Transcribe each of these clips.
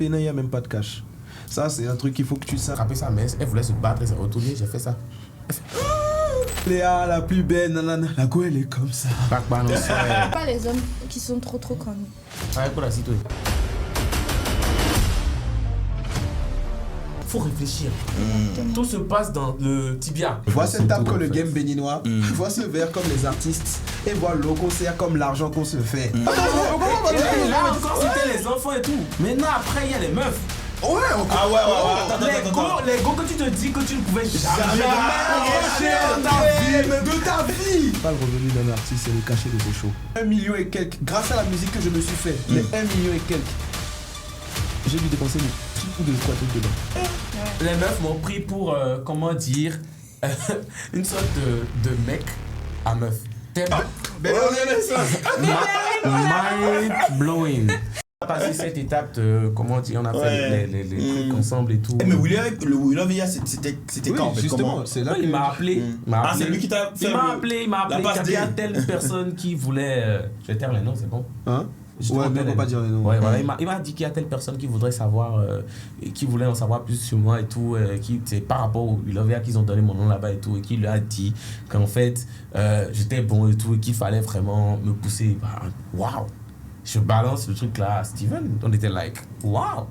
il n'y a même pas de cash. Ça, c'est un truc qu'il faut que tu saches. Frapper sa messe, elle voulait se battre, elle s'est retournée, j'ai fait ça. Léa, la plus belle, nanana. La go, elle est comme ça. Pas les hommes qui sont trop connus. Ouais, pour la citoyenne. Faut réfléchir. Tout se passe dans le tibia. Vois cette table comme le game béninois. Vois ce verre comme les artistes. Et vois l'eau qu'on sert comme l'argent qu'on se fait. Là encore, c'était les enfants et tout. Maintenant, après, il y a les meufs. Ouais, Ah ouais. Les go que tu te dis que tu ne pouvais jamais de ta vie. Pas le revenu d'un artiste, c'est le cachet de ses shows. 1 million et quelques. Grâce à la musique que je me suis fait, les 1 million et quelques. J'ai dû dépenser des de quoi tout dedans. Les meufs m'ont pris pour, comment dire, une sorte de mec à meuf. Mind blowing. On a passé cette étape de, comment dire, on a fait les trucs ensemble et tout. Mais William Villa, c'était quand en fait, justement, c'est là il m'a appelé. c'est lui qui t'a fait. Il m'a appelé. Il y a telle personne qui voulait. Je vais taire les noms, c'est bon. Hein? Ouais, mais on peut pas dire les noms. Ouais, voilà, il m'a dit qu'il y a telle personne qui voudrait savoir, qui voulait en savoir plus sur moi et tout, c'est par rapport au Wilovia qu'ils ont donné mon nom là-bas et tout, et qui lui a dit qu'en fait, j'étais bon et tout, et qu'il fallait vraiment me pousser. Waouh! Je balance le truc là à Steven, on était like, waouh!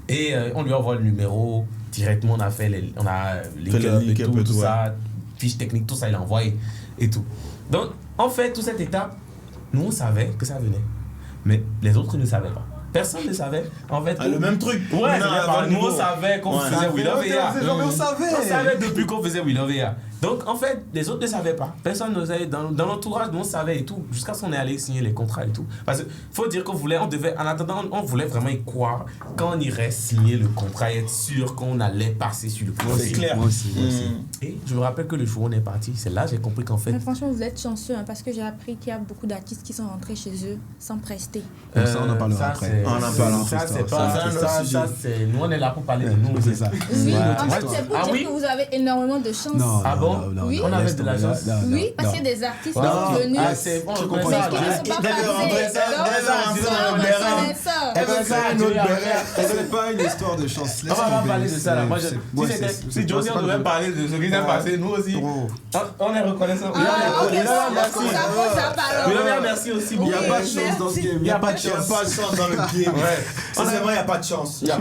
Et on lui envoie le numéro, directement on a fait les link-up et tout ça, fiche technique, tout ça, il a envoyé et tout. Donc, en fait, toute cette étape, nous on savait que ça venait. Mais les autres ne savaient pas. Personne ne savait. En fait, le même truc. Ouais, nous on savait qu'on faisait Wilovia. On savait depuis qu'on faisait Wilovia. Donc en fait, les autres ne savaient pas. Personne ne savait. Dans l'entourage, nous on savait et tout. Jusqu'à ce qu'on est allé signer les contrats et tout. Parce qu'il faut dire en attendant, on voulait vraiment y croire quand on irait signer le contrat et être sûr qu'on allait passer sur le projet. C'est clair. Moi aussi. Et je me rappelle que le jour où on est parti, c'est là que j'ai compris qu'en fait. Mais franchement, vous êtes chanceux parce que j'ai appris qu'il y a beaucoup d'artistes qui sont rentrés chez eux sans prester. Ça, on en parlera après. On en parlera. Ça, c'est pas. Nous, on est là pour parler de nous. C'est ça. Oui, en fait, c'est pour dire que vous avez énormément de chance. Non. Ah bon? Oui. On avait de la chance. Oui, parce qu'il y a des artistes qui sont venus. Ah, c'est bon, je comprends Mais ça. qui ne sont pas passés. C'est pas une histoire de chance. On va pas parler de ça là. Moi, si Josie, on devait parler de ce qui s'est passé, nous aussi. On est reconnaissant. Merci aussi beaucoup. Il n'y a pas de chance dans ce game. Il n'y a pas de chance dans le game. Sincèrement, il n'y a pas de chance. Il n'y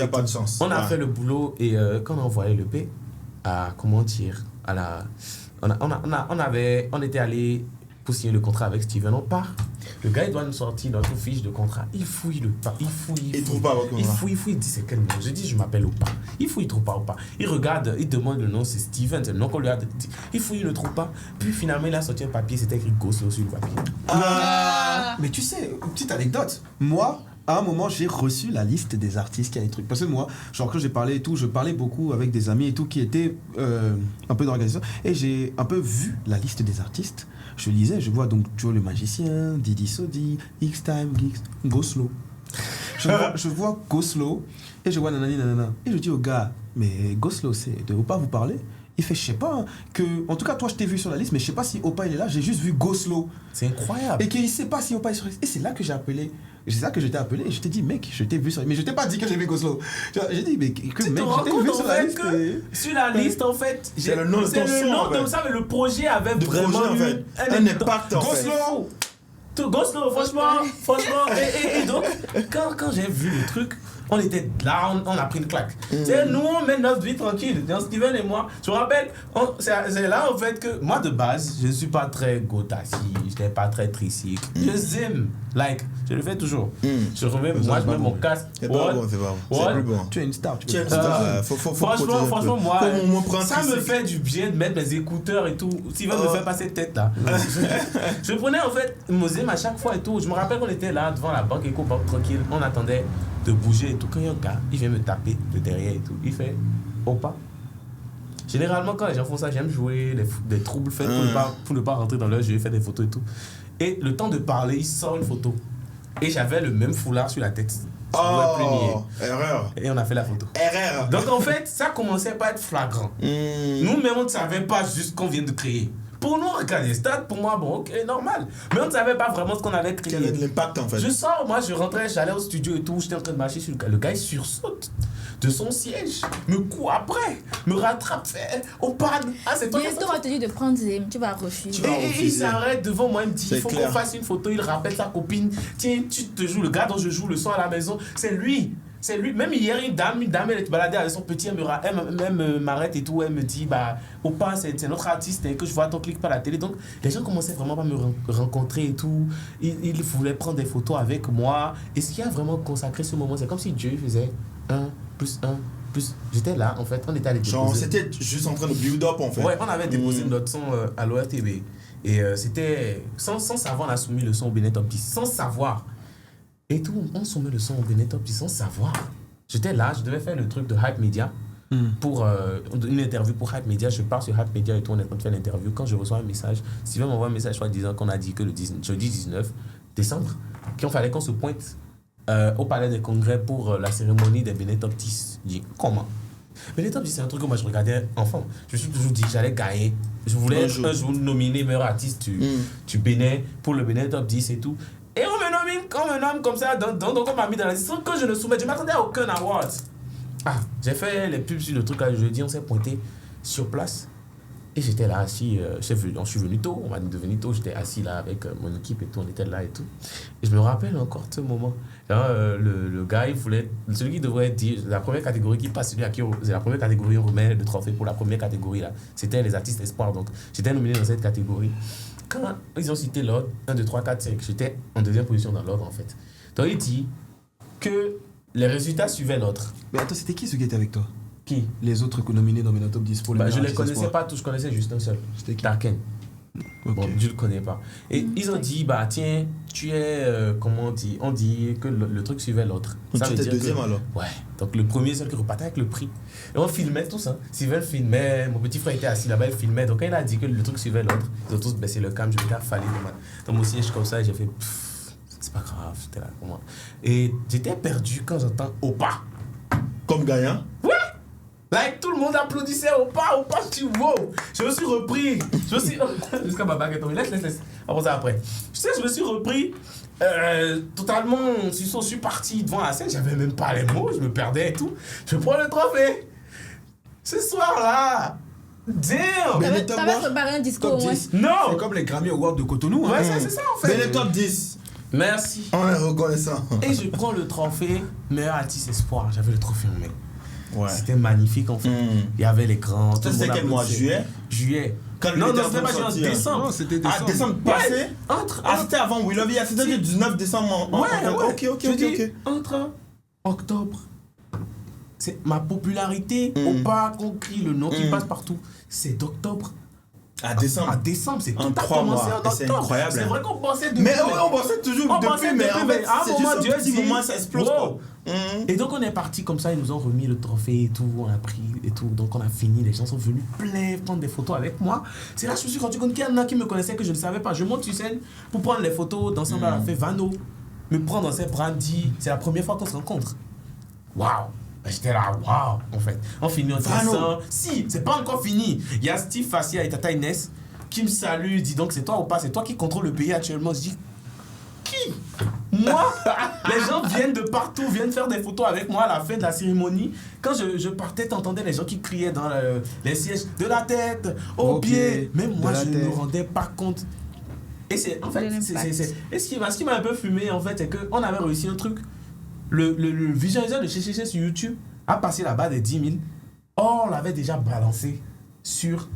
a pas de chance. On a fait le boulot et quand on a envoyé le P, comment dire, on était allé pour signer le contrat avec Steven. On part. Le gars, il doit nous sortir notre fiche de contrat. Il fouille le pas. Il trouve pas votre contrat. Il dit c'est quel nom. Je dis je m'appelle Opa. Il trouve pas Opa. Il regarde, il demande le nom, c'est Steven, c'est le nom qu'on lui a dit. Il fouille, il ne trouve pas. Puis finalement, il a sorti un papier, c'était écrit Goslo sur le papier. Mais tu sais, petite anecdote. Moi, à un moment, j'ai reçu la liste des artistes qui a des trucs. Parce que moi, genre quand j'ai parlé et tout, je parlais beaucoup avec des amis et tout qui étaient un peu d'organisation. Et j'ai un peu vu la liste des artistes. Je lisais, je vois donc Joe le magicien, Didi Sodi, X-Time, Goslo. Je vois Goslo et je vois nanani nanana. Et je dis au gars, mais Goslo, c'est de Opa vous parler? Il fait, je sais pas, en tout cas, toi, je t'ai vu sur la liste, mais je sais pas si Opa il est là, j'ai juste vu Goslo. C'est incroyable. Et qu'il sait pas si Opa est sur la liste. Et c'est là que j'ai appelé. C'est ça que je t'ai appelé et je t'ai dit, mec, je t'ai vu sur la liste. Mais je t'ai pas dit que j'ai vu Goslo. J'ai dit, mais que mec, je t'ai vu sur la liste. Sur la liste, en fait, c'est le nom de ton son, comme ça, mais le projet avait vraiment un impact, en fait. Goslo, franchement. Et donc, quand j'ai vu le truc, on était là, on a pris une claque. Nous, on met notre vie tranquille. Steven et moi, je me rappelle, c'est là en fait que moi de base, je ne suis pas très gotassi, je n'étais pas très tricycle. Je zim, je le fais toujours. Je remets, moi je mets mon casque. C'est pas bon. C'est plus bon. Tu es une star. Franchement, moi, ça me fait du bien de mettre mes écouteurs et tout. Steven me fait pas cette tête là. Je prenais en fait Mosem à chaque fois et tout. Je me rappelle qu'on était là devant la banque Eco Bank tranquille, on attendait de bouger et tout. Quand il y a un gars, il vient me taper de derrière et tout. Il fait Opa. Généralement, quand les gens font ça, j'aime jouer des troubles faits pour ne pas rentrer dans leur jeu, faire des photos et tout. Et le temps de parler, il sort une photo. Et j'avais le même foulard sur la tête. Erreur. Et on a fait la photo. Erreur. Donc en fait, ça commençait pas à être flagrant. Nous-mêmes, on ne savait pas juste qu'on vient de créer. Pour nous, regarder les stats, pour moi, bon, ok, normal. Mais on ne savait pas vraiment ce qu'on avait créé. Quel est l'impact en fait? Je sors, moi, je rentrais, j'allais au studio et tout, j'étais en train de marcher sur le gars. Le gars, il sursaute de son siège, me court après, me rattrape, fait au panne. Ah, c'est toi. Bientôt, on va te dire de prendre Zem, tu vas refuser. Et il s'arrête devant moi, il me dit C'est il faut clair. qu'on fasse une photo. Il rappelle sa copine. Tiens, tu te joues, le gars dont je joue le soir à la maison, c'est lui. C'est lui. Même hier, une dame, elle était baladée avec son petit, elle m'arrête et tout. Elle me dit bah, Opa, c'est notre artiste et que je vois ton clip par la télé. Donc, les gens commençaient vraiment à me rencontrer et tout. Ils voulaient prendre des photos avec moi. Et ce qui a vraiment consacré ce moment, c'est comme si Dieu faisait 1 + 1 +. J'étais là, en fait, on était allé déposer. Genre, c'était juste en train de build up en fait. Ouais, on avait déposé notre son à l'ORTB. Et c'était. Sans savoir, on a soumis le son au Bénin Top 10. Sans savoir. Et tout, on soumet le son au Bénin Top 10 sans savoir. J'étais là, je devais faire le truc de Hype Media. Pour une interview pour Hype Media. Je pars sur Hype Media et tout, on est en train de faire l'interview. Quand je reçois un message, Steven m'envoie un message, je crois, disant qu'on a dit que le jeudi 19 décembre, qu'il fallait qu'on se pointe au Palais des Congrès pour la cérémonie des Bénin Top 10. Je dis, comment? Bénin Top 10, c'est un truc que moi je regardais enfant. Je me suis toujours dit que j'allais gagner. Je voulais être un jour nominé meilleur artiste du Bénin pour le Bénin Top 10 et tout. Et on me nomme comme ça, donc on m'a mis dans la liste. Quand je ne soumets, je ne m'attendais à aucun award. Ah, j'ai fait les pubs sur le truc là, le jeudi, on s'est pointé sur place. Et j'étais là assis, je suis venu tôt, on m'a dit de venir tôt, j'étais assis là avec mon équipe et tout, on était là et tout. Et je me rappelle encore de ce moment. Là, le gars, il voulait, celui qui devrait dire, la première catégorie qui passe, c'est la première catégorie, on remet le trophée pour la première catégorie là. C'était les artistes espoirs, donc j'étais nominé dans cette catégorie. Quand ils ont cité l'ordre, 1, 2, 3, 4, 5, j'étais en deuxième position dans l'ordre en fait. Donc il dit que les résultats suivaient l'autre. Mais attends, c'était qui ceux qui étaient avec toi? Qui? Les autres nominés dans le top 10 pour les Je ne les connaissais pas tous, je connaissais juste un seul. C'était qui? Tarken. Okay. Bon, je ne le connais pas. Et ils ont dit, bah tiens, tu es, comment on dit que le truc suivait l'autre. Ça veut dire deuxième alors? Ouais, donc le premier, seul qui repartait avec le prix. Et on filmait tout ça. Steven filmait, mon petit frère était assis là-bas, il filmait. Donc quand il a dit que le truc suivait l'autre, ils ont tous baissé le cam, je m'étais affalé dans mon siège comme ça et j'ai fait, c'est pas grave, j'étais là, comment. Et j'étais perdu quand j'entends Opa. Comme gagnant? Ouais! Like, tout le monde applaudissait Opa, tu wow! Je me suis repris. Jusqu'à ma bague est tombée. Laisse. Après ça, après. Tu sais, je me suis repris totalement. Je suis parti devant la scène, j'avais même pas les mots, je me perdais et tout. Je prends le trophée. Ce soir-là. Damn! T'avais préparé un discours, ouais. Non! C'est comme les Grammy Awards de Cotonou. Ouais, c'est ça en fait. Mais les top 10. Merci. On est reconnaissant. Et je prends le trophée meilleur artiste espoir. J'avais le trophée en main. Ouais. C'était magnifique en fait. Il y avait les grands. C'était quel mois? Juillet? Non, c'était pas en décembre. Non, c'était décembre. Ah, décembre passé? Ouais, c'était avant We Love You. C'était le 19 décembre. Ouais. Ok. Entre octobre. C'est ma popularité, Opa, qu'on crie le nom qui passe partout. C'est d'octobre. À décembre, c'est tout en a 3 commencé mois. en octobre. C'est incroyable. C'est vrai qu'on pensait depuis. Mais on pensait toujours depuis, mais en fait, c'est juste un petit moment, ça explose. Wow. Et donc on est parti comme ça, ils nous ont remis le trophée et tout, on a pris et tout. Donc on a fini, les gens sont venus plein prendre des photos avec moi. C'est là que je me suis rendu compte qu'il y en a qui me connaissaient que je ne savais pas. Je monte sur scène pour prendre les photos d'ensemble à la fête Vano, me prendre dans ses bras, dit c'est la première fois qu'on se rencontre. Waouh! J'étais là, waouh, en fait. On finit en disant, si, c'est pas encore fini. Il y a Steve Fassia et Tata Inès qui me saluent, dis donc, c'est toi ou pas? C'est toi qui contrôle le pays actuellement. Je dis, qui? Moi? Les gens viennent de partout, viennent faire des photos avec moi à la fin de la cérémonie. Quand je partais, t'entendais les gens qui criaient dans les sièges, de la tête aux pieds. Même moi, je ne me rendais pas compte. Et c'est, en fait, et ce qui m'a un peu fumé, en fait, c'est qu'on avait réussi un truc. Le visualiseur de Chéché sur YouTube a passé la barre des 10 000. Or, on l'avait déjà balancé sur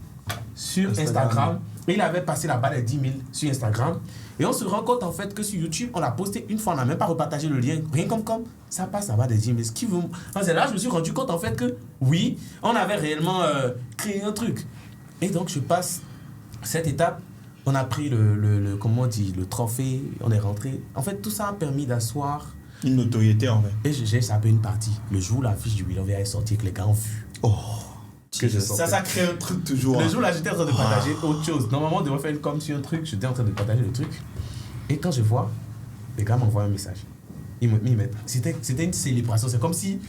Instagram. Et il avait passé la barre des 10 000 sur Instagram. Et on se rend compte en fait que sur YouTube, on l'a posté une fois, on n'a même pas repartagé le lien. Rien comme ça passe la barre des 10 000. Ce qui vous... C'est là que je me suis rendu compte en fait que oui, on avait réellement créé un truc. Et donc, je passe cette étape. On a pris comment on dit, le trophée, on est rentré. En fait, tout ça a permis d'asseoir une notoriété en fait. Et j'ai sapé une partie. Le jour où la fiche du We Love You est sortie, que les gars ont vu. Oh, ça crée un truc toujours. Le jour là, j'étais en train de partager autre chose. Normalement, on devrait faire une com sur un truc. J'étais en train de partager le truc. Et quand je vois, les gars m'envoient un message. Ils mettent. C'était une célébration. C'est comme si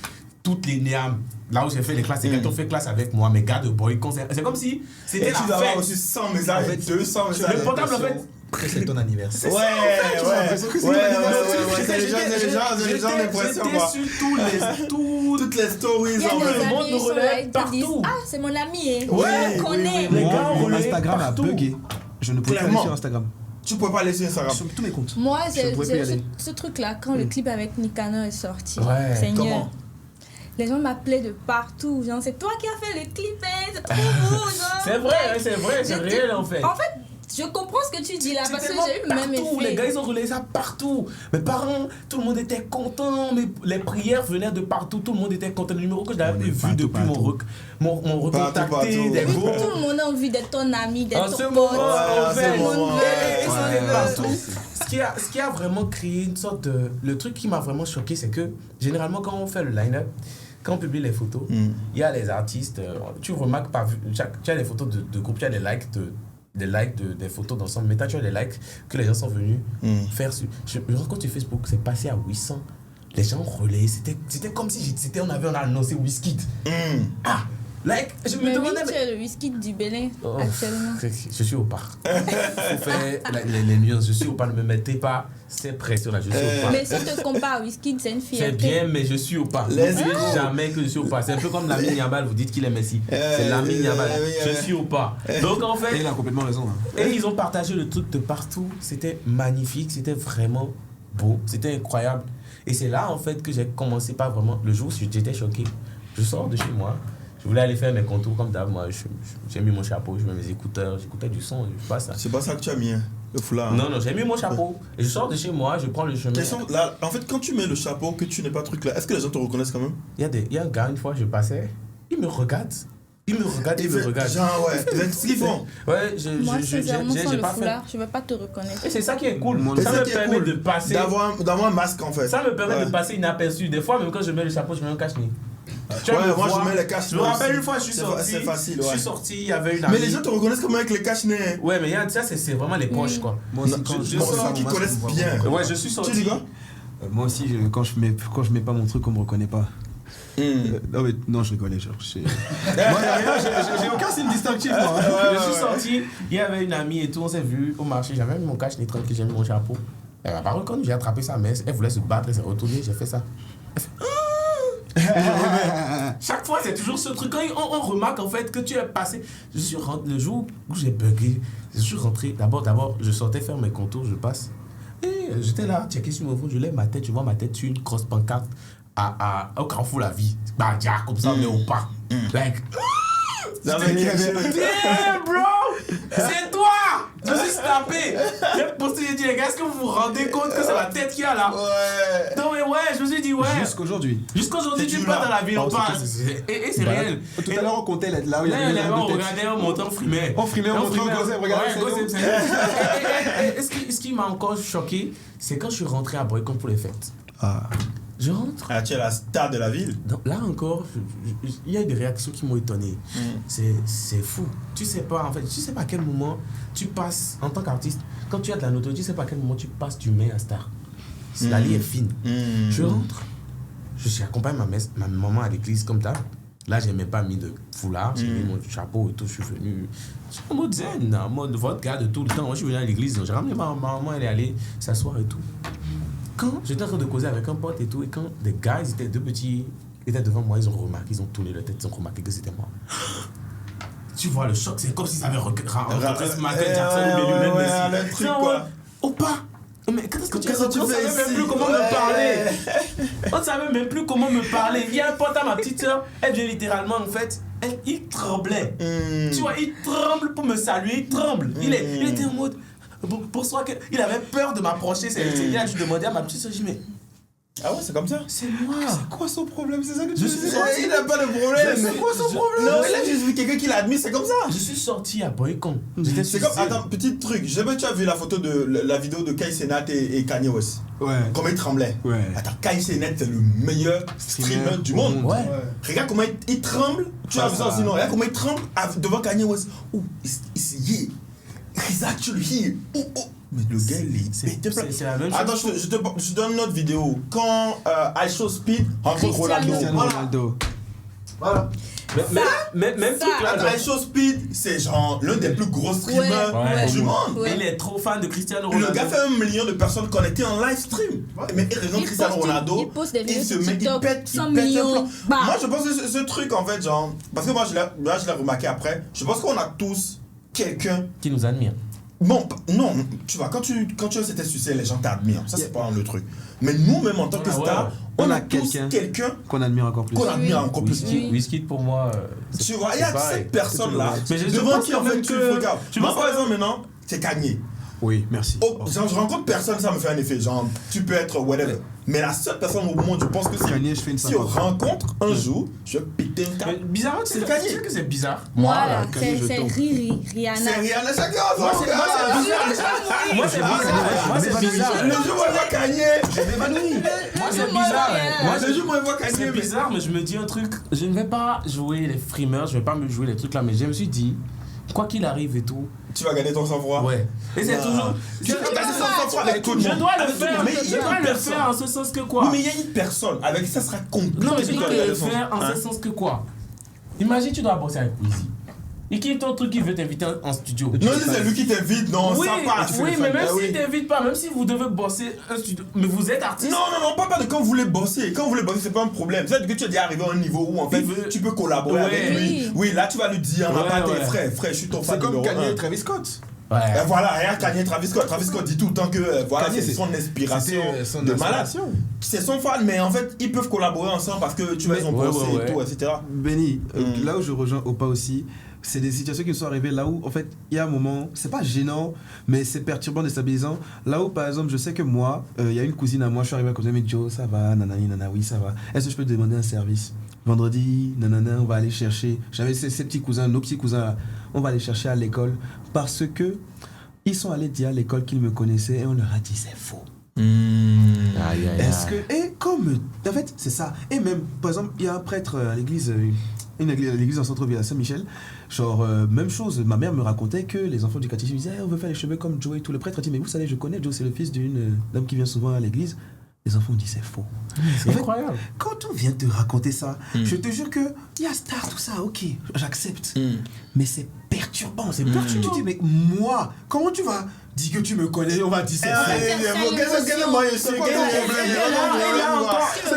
toutes les NEAM, là où j'ai fait les classes, c'est quand on fait classe avec moi, mes gars de boycott. C'est comme si c'était Et la tu dois fête. avoir aussi 100 messages, 200 messages. Le portable, en fait, Après, c'est ton anniversaire. Ouais, c'est les gens d'impression, j'étais quoi. sur Toutes les stories, Il y a en des fait. le monde amis nous sur relaie live qui disent partout. ah, c'est mon ami, Ouais, je le connais. Les gars, on Mon relaie Instagram partout. a bugué. Je ne pouvais pas aller Clairement. sur Instagram. Tu peux pas aller sur Instagram. Sur tous mes comptes. Moi, Je pouvais plus y aller. ce truc-là, quand le clip avec Nicanor est sorti, Ouais, Seigneur, comment les gens m'appelaient de partout. Genre, c'est toi qui as fait le clip, hein, c'est trop beau. Genre. C'est vrai, c'est réel en fait. En fait, je comprends ce que tu dis là, C'est parce que tellement j'ai eu le même partout, les effet. gars ils ont relayé ça partout. Mes parents, tout le monde était content, les prières venaient de partout, tout le monde était content. Le numéro que j'avais vu partout, depuis mon recontacté, Partout. des Et puis, groupes. tout le monde a envie d'être ton ami, En d'être ce ton moment, pote. en fait, Tout le monde veut. ils sont Ouais, partout. ouais. Ce qui a vraiment créé une sorte de... Le truc qui m'a vraiment choqué, c'est que généralement quand on fait le line-up, quand on publie les photos, il y a les artistes, tu remarques pas, tu as des photos de groupe, tu as des likes des photos d'ensemble, mais tu as des likes que les gens sont venus faire sur... Je rencontre sur Facebook, c'est passé à 800. Les gens relaient, c'était comme si on avait annoncé Wizkid. Ah, like, je me Mais oui, demandais... tu es le whisky du Bénin, Oh, actuellement. je suis au par. Faut faire les nuances. Je suis au par. Ne me mettez pas ces pressions là. Je suis au par. Mais si on te compare à Whisky, c'est une C'est fierté. bien, mais je suis au par. Let's N'oubliez go. jamais que je suis au par. C'est un peu comme Lamine Yamal. Vous dites qu'il est Messi. C'est Lamine Yamal. Je suis au par. Donc en Et fait, il a complètement raison. Hein. et ils ont partagé le truc de partout. C'était magnifique. C'était vraiment beau. C'était incroyable. Et c'est là en fait que j'ai commencé pas vraiment. Le jour où j'étais choqué. Je sors de chez moi. Je voulais aller faire mes contours comme d'hab. Moi, j'ai mis mon chapeau, je mets mes écouteurs, j'écoutais du son, je sais pas ça. C'est pas ça que tu as mis, hein, le foulard. Non, j'ai mis mon chapeau. Et je sors de chez moi, je prends le chemin. Question, là, en fait, quand tu mets le chapeau, que tu n'es pas truc là, est-ce que les gens te reconnaissent quand même? Il y a un gars, une fois, je passais, il me regarde. Il me regarde. Genre, ouais, c'est ce qu'ils font. Ouais, Moi, sincèrement, sans j'ai le pas fait. foulard, je ne vais pas te reconnaître. Et c'est ça qui est cool. Moi, Et Ça ça me qui est permet cool, de passer. D'avoir un masque en fait. Ça me permet Ouais. de passer inaperçu. Des fois, même quand je mets le chapeau, je mets un cache-nez. Tu Ouais, vois, moi vois, je mets les cache. Je me rappelle une fois, je suis C'est sorti. facile, Je ouais. suis sorti, il y avait une Mais amie. les gens te reconnaissent comme avec les cache-nez. Ouais, mais ça, c'est vraiment les poches, quoi. Moi aussi, Non, quand je mets sens mon qu'ils masque, connaissent on me voit bien. vraiment. Ouais, je suis sorti. Tu dis quoi? Moi aussi, quand je mets pas mon truc, on me reconnaît pas. Non, mais non, je rigolais. Genre, moi, j'ai aucun signe distinctif. Moi. Je suis sorti, il y avait une amie et tout, on s'est vu au marché, j'avais mis mon cache-nez tranquille, j'ai mis mon chapeau. Elle m'a pas reconnu, j'ai attrapé sa messe, elle voulait se battre, elle s'est retournée, j'ai fait ça. Elle fait, ah. Chaque fois, c'est toujours ce truc. Quand on remarque en fait que tu es passé. Je suis rentré, le jour où j'ai bugué, je suis rentré. D'abord, je sortais faire mes contours, je passe. Et j'étais là, checké sur mon phone, je lève ma tête, je vois ma tête sur une grosse pancarte au Carrefour La Vie. Bah, comme ça, on est au pas. Like, Ça veut dire que- damn, bro! C'est toi! Je suis tapé! J'ai posté, j'ai dit, les gars, est-ce que vous vous rendez compte que c'est la tête qu'il y a là? Ouais. Non, mais ouais, je me suis dit, ouais. Jusqu'aujourd'hui. Jusqu'aujourd'hui, C'est tu du pars là. dans la ville, on Oh, part. Et c'est réel. Tout à l'heure, on comptait là où il y Là, avait les une gens, on tête. regardait, on montait, on frimait. On frimait, on montrait au Gossip, regardez, Ouais, c'est Gossip, nous. ce qui m'a encore choqué, c'est quand je suis rentré à Boycott pour les fêtes. Ah. Je rentre. Ah, tu es la star de la ville. Donc, là encore, il y a des réactions qui m'ont étonné. C'est fou. Tu sais pas, en fait, tu sais pas à quel moment tu passes, en tant qu'artiste, quand tu as de la notoriété, tu sais pas à quel moment tu passes du main à star. La ligne est fine. Je rentre, je accompagne ma maman à l'église comme ça. Là, j'ai même pas mis de foulard, j'ai mis mon chapeau et tout, je suis venu. Je suis en mode zen, en mode vodka de tout le temps. Moi, je suis venu à l'église, j'ai ramené ma maman, elle est allée s'asseoir et tout. Quand j'étais en train de causer avec un pote et tout, et quand des gars, ils étaient deux petits, ils étaient devant moi, ils ont remarqué, ils ont tourné leur tête, ils ont remarqué que c'était moi. Tu vois le choc, c'est comme s'ils avaient rencontré ce Michael Jackson ou Lionel Messi. le truc, C'est en quoi. mode, oh pas. Mais qu'est-ce que tu Qu'est-ce que tu on fais savait même ici? plus comment me parler. On ne savait même plus comment me parler. Il y a un pote à ma petite soeur, elle vient littéralement en fait, il tremblait. Tu vois, il tremble pour me saluer, il tremble. Il était en mode, pour soi, il avait peur de m'approcher. Il a juste demandé à ma petite soeur, je dis mais Ah ouais, c'est comme ça. c'est moi. C'est quoi son problème? C'est ça que tu Je dis? suis sorti. Il n'a pas de problème. C'est quoi son problème? Non, il a juste vu quelqu'un qui l'a admis, c'est comme ça. Je suis sorti à Boycon. J'étais C'est sur comme, scène. attends, petit truc. Je sais pas, tu as vu la photo de la vidéo de Kai Cenat et Kanye West. Ouais. Comment il tremblait. Ouais. Attends, Kai Cenat, c'est le meilleur streamer du monde. Ouais. Regarde comment il tremble. Tu as vu ça aussi, non? Regarde comment il tremble devant Kanye West. Oh, he's here. He's actually here. Oh, oh. Mais le gars, il est. C'est la même chose. Attends, je te donne une autre vidéo. Quand I Show Speed rencontre Cristiano Ronaldo. Ronaldo. Voilà. Même truc là. I Show Speed, c'est genre l'un des plus gros streamers Ouais. du monde. Ouais. Il est trop fan de Cristiano Ronaldo. Le gars fait 1 million de personnes connectées en live stream. Mais il regarde Cristiano Ronaldo. Il poste des vidéos se sur met, il TikTok, pète 100 un millions. plan. Bah. Moi, je pense que ce truc, en fait, genre. Parce que moi, je l'ai remarqué après. Je pense qu'on a tous quelqu'un. Qui nous admire. Bon, non, tu vois, quand tu as cet succès, les gens t'admirent. Ça, c'est pas le truc. Mais nous-mêmes, en tant que stars, on a tous quelqu'un qu'on admire encore plus. qu'on admire encore plus. Wizkid pour moi. Tu vois, il y a cette personne-là Mais je devant pense qui, en quand fait, même tu que- regardes. tu Moi, vois, par exemple, maintenant, c'est Kanye. Oui, merci. Oh, genre, je rencontre personne, ça me fait un effet. Genre, tu peux être whatever. Mais la seule personne au monde, je pense que Kanye, je fais une si on 50. rencontre un jour, je vais péter un câble. Bizarrement, C'est c'est Kanye. Tu sais que c'est bizarre. Voilà, Kanye, je c'est tombe. Riri, Rihanna. C'est rien à chacun. Moi, c'est bizarre. Moi, c'est bizarre. Le jour où on voit Kanye, je m'évanouis. Moi, c'est Moi, bizarre. Rihanna. Moi, Le jour où on voit Kanye, c'est bizarre, mais je me dis un truc. Je ne vais pas jouer les frimeurs, je ne vais pas me jouer les trucs là, mais je me suis dit, quoi qu'il arrive et tout. tu vas gagner ton sang-froid. Ouais. Et c'est toujours. Tu vas gagner ton sang-froid avec tout le Je monde. dois le Avec tout faire. monde. Mais il y Je a dois une le personne. faire en ce sens que Oui, quoi. mais il y a une personne. Avec ça sera compliqué. Non, mais je de dois gagner le ton faire en sang. ce sens que quoi. Imagine, tu dois bosser avec Poésie. Et qui est ton truc qui veut t'inviter en studio. Non, c'est lui qui t'invite, non, Oui, ça passe. oui, mais même s'il t'invite pas, même si vous devez bosser un studio, mais vous êtes artiste. Non, pas de quand vous voulez bosser. Quand vous voulez bosser, c'est pas un problème. C'est que tu es déjà arrivé à un niveau où, en fait, tu peux collaborer Ouais. avec lui. Oui, là, tu vas lui dire, Ouais, pas tes ouais. frères, je suis ton fan C'est comme numéro Kanye un. et Travis Scott. Ouais. Et voilà, regarde Kanye, Travis Scott. Travis Scott dit tout le temps que voilà, Kanye, c'est son inspiration c'était son de malade. inspiration. C'est son fan, mais en fait, ils peuvent collaborer ensemble parce que tu vois, ils ont Ouais, bossé ouais, et tout, etc. Benny, là où je rejoins Opa aussi, c'est des situations qui me sont arrivées là où, en fait, il y a un moment, c'est pas gênant, mais c'est perturbant, déstabilisant. Là où, par exemple, je sais que moi, il y a une cousine à moi, je suis arrivé à côté, mais Joe, ça va, nanani, nana, oui, ça va. Est-ce que je peux te demander un service? Vendredi, nanana, on va aller chercher. J'avais ces petits cousins, nos petits cousins là, on va aller chercher à l'école parce que ils sont allés dire à l'école qu'ils me connaissaient et on leur a dit c'est faux. Aïe, aïe, Est-ce que. Et comme. En fait, c'est ça. Et même, par exemple, il y a un prêtre à l'église, l'église en centre-ville à Saint-Michel. Genre, même chose, ma mère me racontait que les enfants du catéchisme disaient on veut faire les cheveux comme Joe et tout. Le prêtre a dit mais vous savez, je connais Joe, c'est le fils d'une dame qui vient souvent à l'église. Les enfants disent c'est faux. c'est En fait, incroyable. Quand on vient te raconter ça, je te jure que il y a star, tout ça, ok, j'accepte. Mais c'est perturbant, c'est perturbant. Tu dis, mais moi, comment tu vas dire que tu me connais? On va dire c'est faux.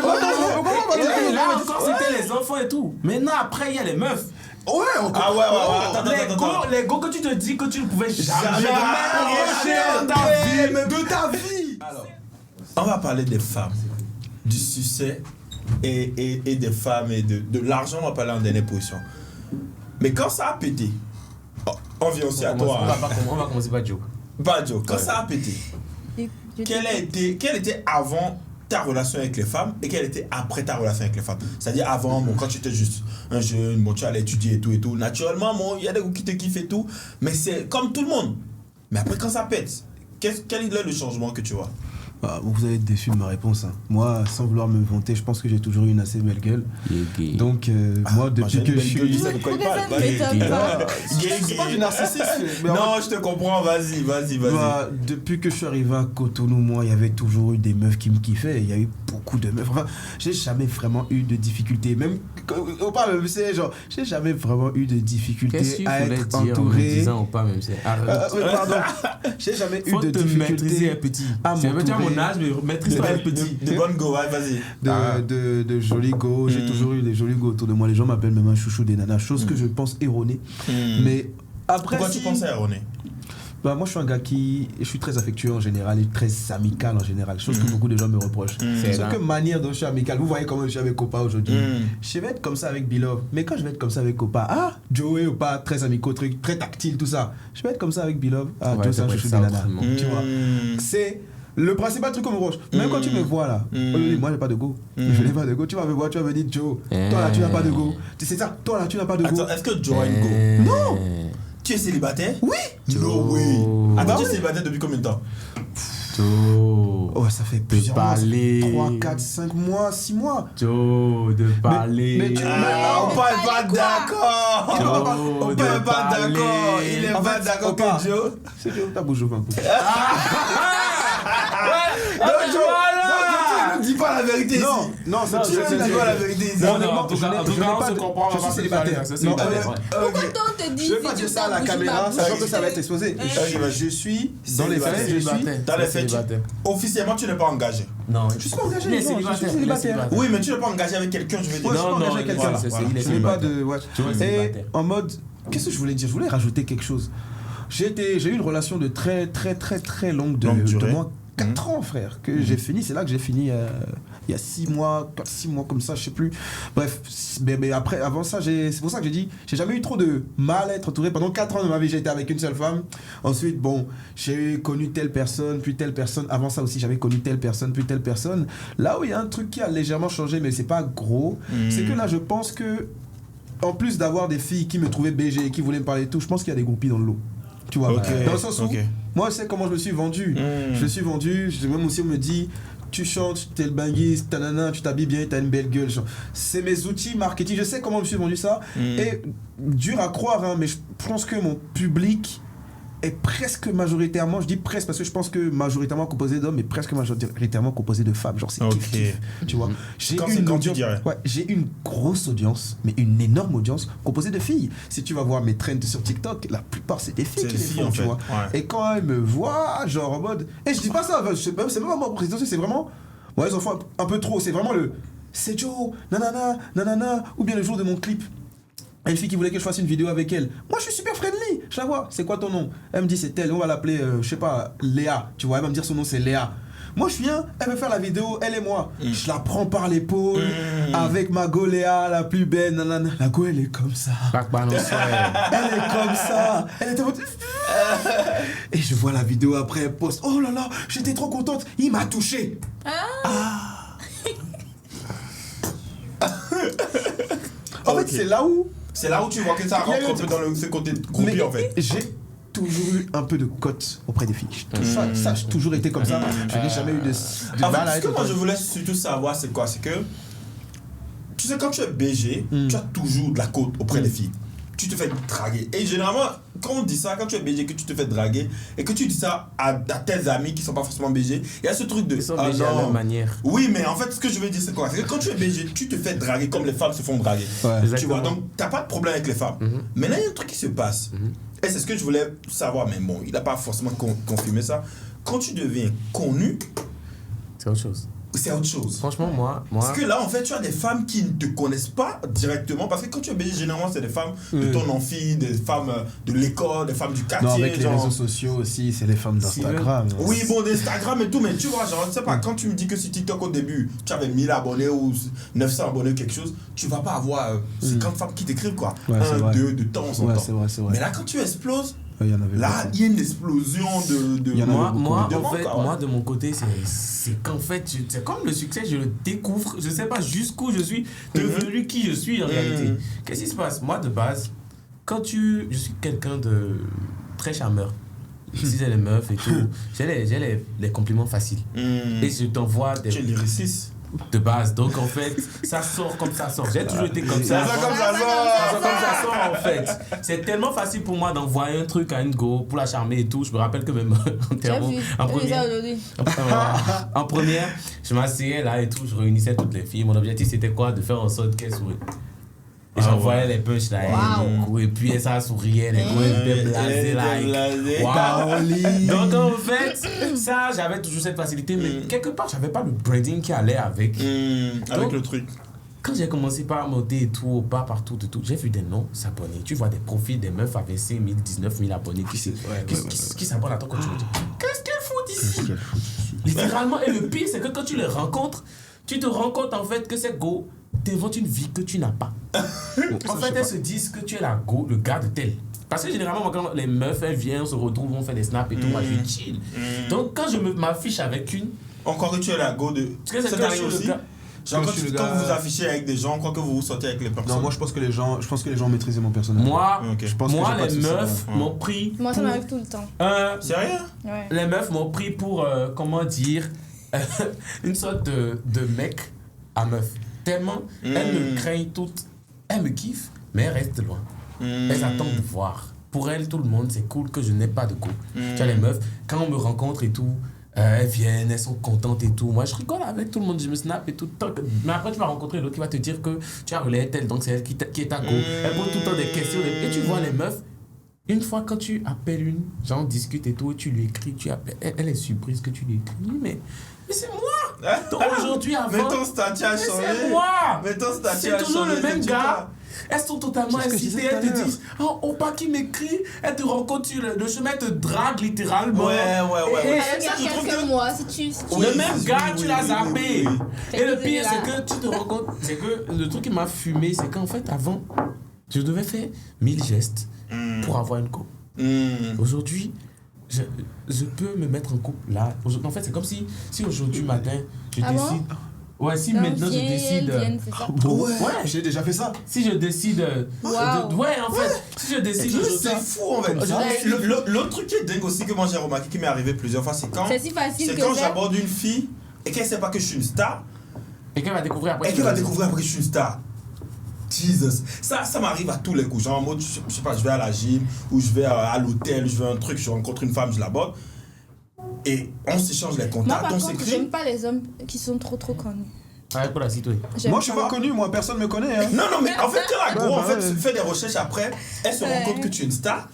Et là encore, c'était les enfants et tout. Maintenant, après, il y a les meufs. Ouais, Ah ouais, attends. Les go que tu te dis que tu ne pouvais jamais Jamais approcher dans ta vie. de ta vie. Alors, on va parler des femmes, du succès et des femmes et de l'argent, on va parler en dernière position. Mais quand ça a pété, on vient aussi à toi. On va commencer par Joe. Badjo, quand ça a pété, quelle était avant ta relation avec les femmes et quelle était après ta relation avec les femmes? C'est-à-dire avant, bon, quand tu étais juste un jeune, bon, tu allais étudier et tout. Naturellement, bon, il y a des gens qui te kiffent et tout, mais c'est comme tout le monde. Mais après, quand ça pète, quel est le changement que tu vois? Vous allez être déçu de ma réponse. Hein. Moi, sans vouloir me vanter, je pense que j'ai toujours eu une assez belle gueule. Donc, moi, depuis que je suis. C'est pas du narcissisme. Mais Non, je te comprends, vas-y. Depuis que je suis arrivé à Cotonou, moi, il y avait toujours eu des meufs qui me kiffaient. Il y a eu beaucoup de meufs. Enfin, j'ai jamais vraiment eu de difficultés. Même, c'est genre, j'ai jamais vraiment eu de difficultés à être entouré. Disant ou pas, même c'est. Pardon. J'ai jamais eu de difficultés petit. à C'est m'entourer. mon âge, mais maîtrise-toi un petit. De bonnes go, ouais, vas-y. De jolis go. J'ai toujours eu des jolis go autour de moi. Les gens m'appellent même un chouchou des nanas, chose que je pense erronée. Mais après, pourquoi tu pensais erroné? Moi, je suis un gars je suis très affectueux en général et très amical en général, chose que beaucoup de gens me reprochent. Sauf que manière dont je suis amical, vous voyez comment je suis avec Copa aujourd'hui. Je vais être comme ça avec Bilov, mais quand je vais être comme ça avec Copa, Joey ou pas, très amicaux, très tactile, tout ça. Je vais être comme ça avec Bilov, Joe c'est un chouchou des nanas. Tu vois, c'est le principal truc qu'on me reproche. Même quand tu me vois là, moi j'ai pas de go. Je n'ai pas de go. Tu vas me voir, tu vas me dire Joe, toi là tu n'as pas de go. C'est ça, toi là tu n'as pas de go. Attends, est-ce que Joe a une go? Non. Tu es célibataire? Oui. No way. Attends, tu es célibataire depuis combien de temps? Oh, ça fait plusieurs mois. parler. 3, 4, 5 mois, 6 mois. Joe, de parler. mais tu- On parle pas d'accord. Joe, On de parle pas parler. d'accord. Il est En pas fait, d'accord Opa, que Joe. C'est Joe, t'as bougé un peu. Donc, ne dis pas la vérité ici. Non, Non, c'est Tu ne dis pas la vérité ici. Non, en tout cas, on se comprend. Je suis célibataire. C'est Non, célibataire. Pourquoi on te dit je vais pas dire ça à la caméra, sachant que ça va être exposé. Je suis dans les faits, je suis. Dans les faits, officiellement, tu n'es pas engagé. Non, Je suis pas engagé, il est non, je suis célibataire. célibataire. Oui, mais tu n'es pas engagé avec quelqu'un, je veux dire. Ouais, je suis Non, pas engagé non, avec quelqu'un. voilà, c'est ça, il est Je n'ai pas célibataire. de. Ouais. Tu vois, Et célibataire. en mode. Qu'est-ce que je voulais dire? Je voulais rajouter quelque chose. J'ai eu une relation de très longue Longue de durée. moins 4 ans, frère, que j'ai fini. C'est là que j'ai fini il y a 6 mois, 4-6 mois comme ça, je sais plus. Bref, mais après, avant ça, c'est pour ça que j'ai dit, j'ai jamais eu trop de mal à être entouré. Pendant 4 ans de ma vie, j'ai été avec une seule femme. Ensuite, bon, j'ai connu telle personne, puis telle personne. Avant ça aussi, j'avais connu telle personne, puis telle personne. Là où il y a un truc qui a légèrement changé, mais c'est pas gros, c'est que là, je pense que, en plus d'avoir des filles qui me trouvaient BG, qui voulaient me parler et tout, je pense qu'il y a des groupies dans le lot. Tu vois, Ok, dans le sens où, ok. moi, je sais comment je me suis vendu. Je me suis vendu, même aussi, on me dit, tu chantes, t'es le banguiste, tanana, tu t'habilles bien, t'as une belle gueule. Genre. C'est mes outils marketing, je sais comment je me suis vendu ça. Et dur à croire, hein, mais je pense que mon public est presque majoritairement, je dis presque parce que je pense que majoritairement composé d'hommes, mais presque majoritairement composé de femmes. Genre, c'est kiff, tu vois. J'ai Quand c'est une quand tu audience, dirais. ouais, j'ai une grosse audience, mais une énorme audience composée de filles. Si tu vas voir mes trends sur TikTok, la plupart c'est des filles C'est qui des les filles, font, en tu fait. vois. Ouais. Et quand elles me voient, genre en mode, et je dis pas ça, c'est même pas moi président, c'est vraiment, ouais, ils en font un peu trop. C'est vraiment c'est Joe, nanana, nanana, ou bien le jour de mon clip. Une fille qui voulait que je fasse une vidéo avec elle. Moi, je suis super friendly. Je la vois. C'est quoi ton nom? Elle me dit c'est tel. On va l'appeler, je sais pas, Léa. Tu vois, elle va me dire son nom, c'est Léa. Moi, je viens, elle veut faire la vidéo, elle et moi. Je la prends par l'épaule avec ma go Léa, la plus belle. Nanana. La go, elle est comme ça. Pac-Man, on sait. Elle est comme ça. Elle était en mode... Et je vois la vidéo après, elle poste. Oh là là, j'étais trop contente. Il m'a touché. En fait, c'est là où... C'est là où tu vois que ça Il y a eu rentre un peu dans ce côté groupie, en fait. J'ai toujours eu un peu de cote auprès des filles. Ça, j'ai toujours été comme ça. Je n'ai jamais eu de En mal à fait, ce être... que moi je voulais surtout savoir, c'est quoi? C'est que, tu sais, quand tu es BG, tu as toujours de la cote auprès des filles. Tu te fais draguer. Et généralement, quand on dit ça, quand tu es BG, que tu te fais draguer, et que tu dis ça à tes amis qui sont pas forcément BG, il y a ce truc de... Ils sont BG à leur manière. Oui, mais en fait, ce que je veux dire, c'est quoi? C'est que quand tu es BG, tu te fais draguer comme les femmes se font draguer. Ouais. Tu Exactement. vois, donc t'as pas de problème avec les femmes. Maintenant, il y a un truc qui se passe. Et c'est ce que je voulais savoir, mais bon, il n'a pas forcément confirmé ça. Quand tu deviens connu, C'est autre chose. c'est autre chose. Franchement, moi. Parce que là, en fait, tu as des femmes qui ne te connaissent pas directement. Parce que quand tu es BG, généralement, c'est des femmes de ton amphi, des femmes de l'école, des femmes du quartier. Non, avec les genre. réseaux sociaux aussi, c'est les femmes d'Instagram. Oui, bon, d'Instagram et tout, mais tu vois, genre, je sais pas, quand tu me dis que sur TikTok au début, tu avais 1000 abonnés ou 900 abonnés ou quelque chose, tu vas pas avoir 50 femmes qui t'écrivent, quoi. Ouais, c'est vrai. 2 de temps en temps. Ouais, c'est vrai, c'est vrai. Mais là, quand tu exploses, Il y en avait là, beaucoup. il y a une explosion de Il y en a Moi, de en demandes, fait, quoi, ouais. moi de mon côté, c'est qu'en fait, c'est comme le succès, je le découvre. Je sais pas jusqu'où je suis devenu qui je suis en réalité. Qu'est-ce qui se passe? Moi, de base, je suis quelqu'un de très charmeur. Si c'est les meufs et tout, j'ai les compliments faciles. Et je t'envoie des Tu es lyriciste. de base. Donc en fait, ça sort comme ça sort. J'ai toujours été comme ça. Ça sort comme ça Ça sort. sort comme ça sort en fait. C'est tellement facile pour moi d'envoyer un truc à une go pour la charmer et tout. Je me rappelle que même en première, en première, je m'asseyais là et tout, je réunissais toutes les filles. Mon objectif c'était quoi? De faire en sorte qu'elles sourient. Et j'envoyais les punchlines. Et puis ça souriait, les go étaient blasés like. Wow. Donc en fait, ça j'avais toujours cette facilité, mais quelque part j'avais pas le branding qui allait avec. Avec Donc, le truc. Quand j'ai commencé par monter et tout, au bas, partout, et tout, j'ai vu des noms s'abonner. Tu vois des profils des meufs avec 5 000, 19 000 abonnés qui s'abonnent à ton compte. Tu me dis, qu'est-ce qu'elles foutent ici? Littéralement, et le pire, c'est que quand tu les rencontres, tu te rends compte en fait que ces go t'inventent une vie que tu n'as pas. En fait, elles se disent que tu es la go, le gars de tel. Parce que généralement, moi, quand les meufs, elles viennent, on se retrouve, on fait des snaps et tout, moi je chill. Donc quand je m'affiche avec une, Encore que tu es la go de. parce que Ça c'est t'arrive toujours aussi? le cas. Genre, Quand quand, je suis le quand gars- vous vous affichez avec des gens, quand que vous sortez avec les personnes. Non, moi je pense que les gens maîtrisaient mon personnage. Moi, Ok. Je pense que moi j'ai pas de les soucis, meufs ouais. m'ont pris. Moi, ça pour- m'arrive tout le temps. Sérieux? Ouais. Les meufs m'ont pris pour, comment dire, une sorte de mec à meuf. Tellement, elles me craignent toutes. Elles me kiffent, mais elles restent loin. Elles attendent de voir. Pour elles, tout le monde, c'est cool que je n'ai pas de couple. Tu vois, les meufs, quand on me rencontre et tout, elles viennent, elles sont contentes et tout. Moi, je rigole avec tout le monde, je me snap et tout. Mais après, tu vas rencontrer l'autre qui va te dire que tu as relais tel, donc c'est elle qui est ta go. Elle pose tout le temps des questions. Et tu vois, les meufs, une fois quand tu appelles une, genre on discute et tout, et tu lui écris, tu appelles, elle est surprise que tu lui écris. Mais c'est moi! Donc aujourd'hui, avant. Mais ton statut a Mais changé. c'est moi! Mais ton statut C'est a toujours changé. le même c'est gars. Elles sont totalement C'est ce que je excitées. disais tout Elles à te l'heure. disent, oh, Opa qui m'écrit, elle te rencontre sur le chemin, elle te drague littéralement. Ouais. Et Il y a quelques mois, si tu. Oui, le même oui, gars, oui, tu oui, l'as oui, zappé. oui, Et le C'est pire, là. c'est que tu te rends compte, c'est que le truc qui m'a fumé, c'est qu'en fait, avant, je devais faire 1000 gestes pour avoir une coupe. Aujourd'hui, je peux me mettre en couple là. En fait, c'est comme si aujourd'hui matin, je Ah bon? décide. Ouais, si Non, maintenant je viens, décide. viens, c'est ça. Ouais, j'ai déjà fait ça. Si je décide. Wow. Ouais, en fait, si je décide aujourd'hui. C'est fou en fait. Ouais. L'autre truc qui est dingue aussi que moi j'ai remarqué qui m'est arrivé plusieurs fois, c'est quand, C'est si facile c'est que quand ça. j'aborde une fille et qu'elle sait pas que je suis une star Et qu'elle va découvrir après. et qu'elle va découvrir après que je suis une star. Jesus. Ça m'arrive à tous les coups. Genre en mode, je sais pas, je vais à la gym ou je vais à l'hôtel, je vais à un truc, je rencontre une femme, je l'aborde. Et on s'échange les Moi, contacts, par on contre, s'écrit. j'aime pas les hommes qui sont trop connus. Ouais, pour la citoyenne. J'aime Moi je suis pas connu, moi personne me connaît. Hein. Non, mais en fait, quand la Ouais, go, en bah fait, ouais. fait des recherches après, elle se rend Ouais. compte que tu es une star.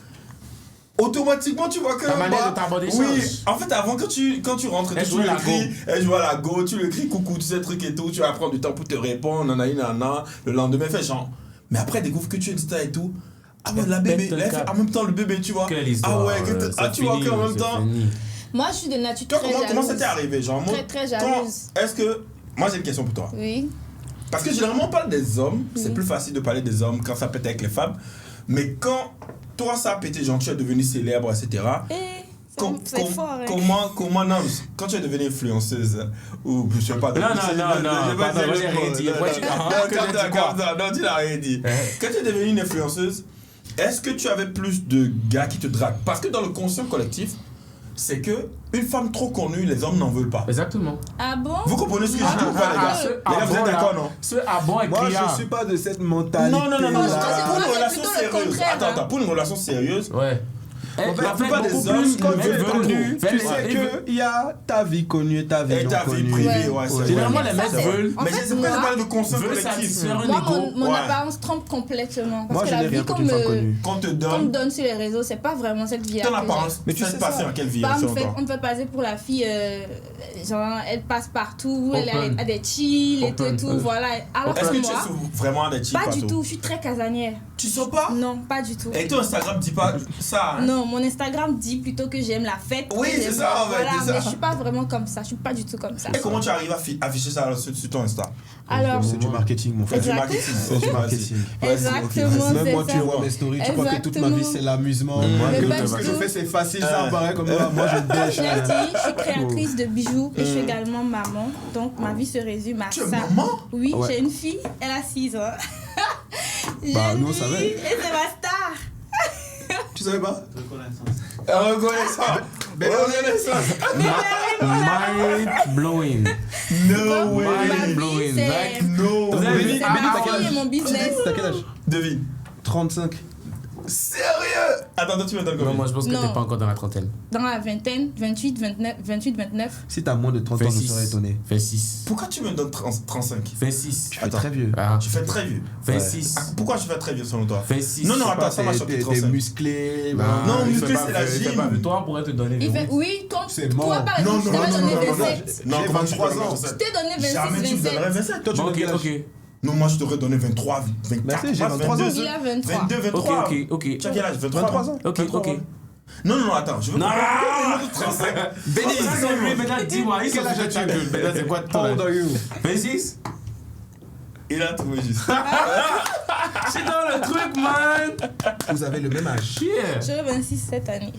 Automatiquement, tu vois que. Ta manière de t'aborder Oui, change. en fait, avant, quand tu rentres, Elle tu joue lui la écris, elle joue à la go, tu lui écris coucou, tu sais, truc et tout, tu vas prendre du temps pour te répondre, nanana, le lendemain, fait genre. Mais après, elle découvre que tu es une star et tout. Ah, mais la bébé, pète le elle fait câble. en même temps le bébé, tu vois. Quelle histoire. Ah ouais, tu vois qu'en même temps. Moi, je suis de nature Toi, très comment ça jalouse. t'est arrivé? Genre, moi, Très, très quand- jalouse. Est-ce que. Moi, j'ai une question pour toi. Oui. Parce que généralement, on parle des hommes, c'est Oui. plus facile de parler des hommes quand ça pète avec les femmes. Mais quand toi, ça a pété, genre tu es devenu célèbre, etc. C'est fort, hein. Comment, non, quand tu es devenue influenceuse, ou je sais pas. Non, pardon, moi, j'ai rien dit. Moi, j'ai- que j'ai dit quoi? Non, tu n'as rien dit. Quand tu es devenue une influenceuse, est-ce que tu avais plus de gars qui te draguent? Parce que dans le conscient collectif, c'est que une femme trop connue, les hommes n'en veulent pas. Exactement. Ah bon? Vous comprenez ce que je dis ou pas, les gars? Les gars, vous êtes d'accord, non? Ce ah bon avec Moi criard. je suis pas de cette mentalité. Non, Moi, je pense que pour moi, une c'est relation plutôt le sérieuse. contraire, hein. Attends, pour une relation sérieuse, Ouais. En fait, La la plupart beaucoup des hommes, plus, quand mais tu es veulent connu, trop. tu Veulent- sais ils qu'il y a ta vie connue et ta vie et non ta vie connue. privée, ouais, c'est Généralement, vrai. les mecs Ça, c'est- veulent. En Mais fait, c'est pourquoi je moi- parle de conscient veulent collectif. satisfaire un Moi, ego. mon Ouais. apparence trompe complètement. Parce Moi que je la n'ai vie rien contre qu'on une femme me, connue. Qu'on te qu'on me donne donne sur les réseaux, c'est pas vraiment cette vie-là. ton que j'ai. apparence, Mais tu fais sais passer ça. dans quelle vie, Bah, selon toi? on me fait passer pour la fille, genre, elle passe partout, elle Open. a des chill et tout, Open. et tout, voilà. Alors Est-ce que que tu es moi, vraiment des types pas du tout, je suis très casanière. Tu sens pas? Non, pas du tout. Et ton Instagram dit pas ça, hein? Non, mon Instagram dit plutôt que j'aime la fête. Oui, que c'est j'aime- ça, en fait, voilà, c'est ça. mais je suis pas vraiment comme ça, je suis pas du tout comme ça. Et comment tu arrives à afficher ça sur ton Insta? Alors, C'est du marketing mon frère. C'est du marketing. C'est du marketing. exactement, Même moi c'est tu ça. vois mes stories, tu crois que toute ma Exactement. vie c'est l'amusement. Mais Que pas tout ce du que je tout. fais c'est facile, ça apparaît comme ça. Moi je dèche. Je l'ai dit, je suis créatrice de bijoux et je suis également maman. Donc ma vie se résume à Tu es ça. maman? Oui, Ouais. j'ai une fille, elle a 6 ans. Bah, J'ai nous, on une savait. fille Et c'est ma star. Tu savais pas? Reconnaissance. Reconnaissance. Mind blowing. No way. Ma vie, blowing, c'est like, No Vous avez way. vu- c'est Ah, ma ah, fille et mon business. T'as quel âge? Devine. 35. Sérieux? Attends, tu me donnes Non, combien? moi je pense que Non. t'es pas encore dans la trentaine. Dans la vingtaine, 28, 29. Si t'as moins de 30 ans, je 26. serais étonné. 26. Pourquoi tu me donnes 35? 26. Tu fais Attends. très vieux. Ah. Tu fais très vieux. 26. Ah, pourquoi tu fais très vieux selon toi? 26. Non, non, Je sais attends, pas, ça m'a choqué t'es 35. musclé. Non, Non, il musclé, fait pas c'est la vieux, il fait gym. pas vieux. Toi, on pourrait te donner Il le fait, oui. oui, toi, C'est mort. toi par Non, exemple, je non, t'avais non, donné non, non, 27. non, J'ai comment tu 23 peux donner ans. 27? Je t'ai donné 26, Jamais tu me donnerais 27. 27. Toi, tu Bon, donnes ok, quel âge? ok. Non, moi je t'aurais donné 23, 24. Merci, j'ai moi, 23 ans. 22, Il a 23. 22, 23. Ok. Tu as quel âge? 23 ans. Ok, 23 ok. ans. Non, non, non, attends, je veux Non. pas. 35. Béni, c'est lui, maintenant dis-moi, il Quel âge s'en as-tu? ta gueule. Maintenant, c'est quoi ton How old âge? are you? 26? Il a trouvé juste. Je suis dans le truc, man! Vous avez le même âge. J'aurai 26 cette année.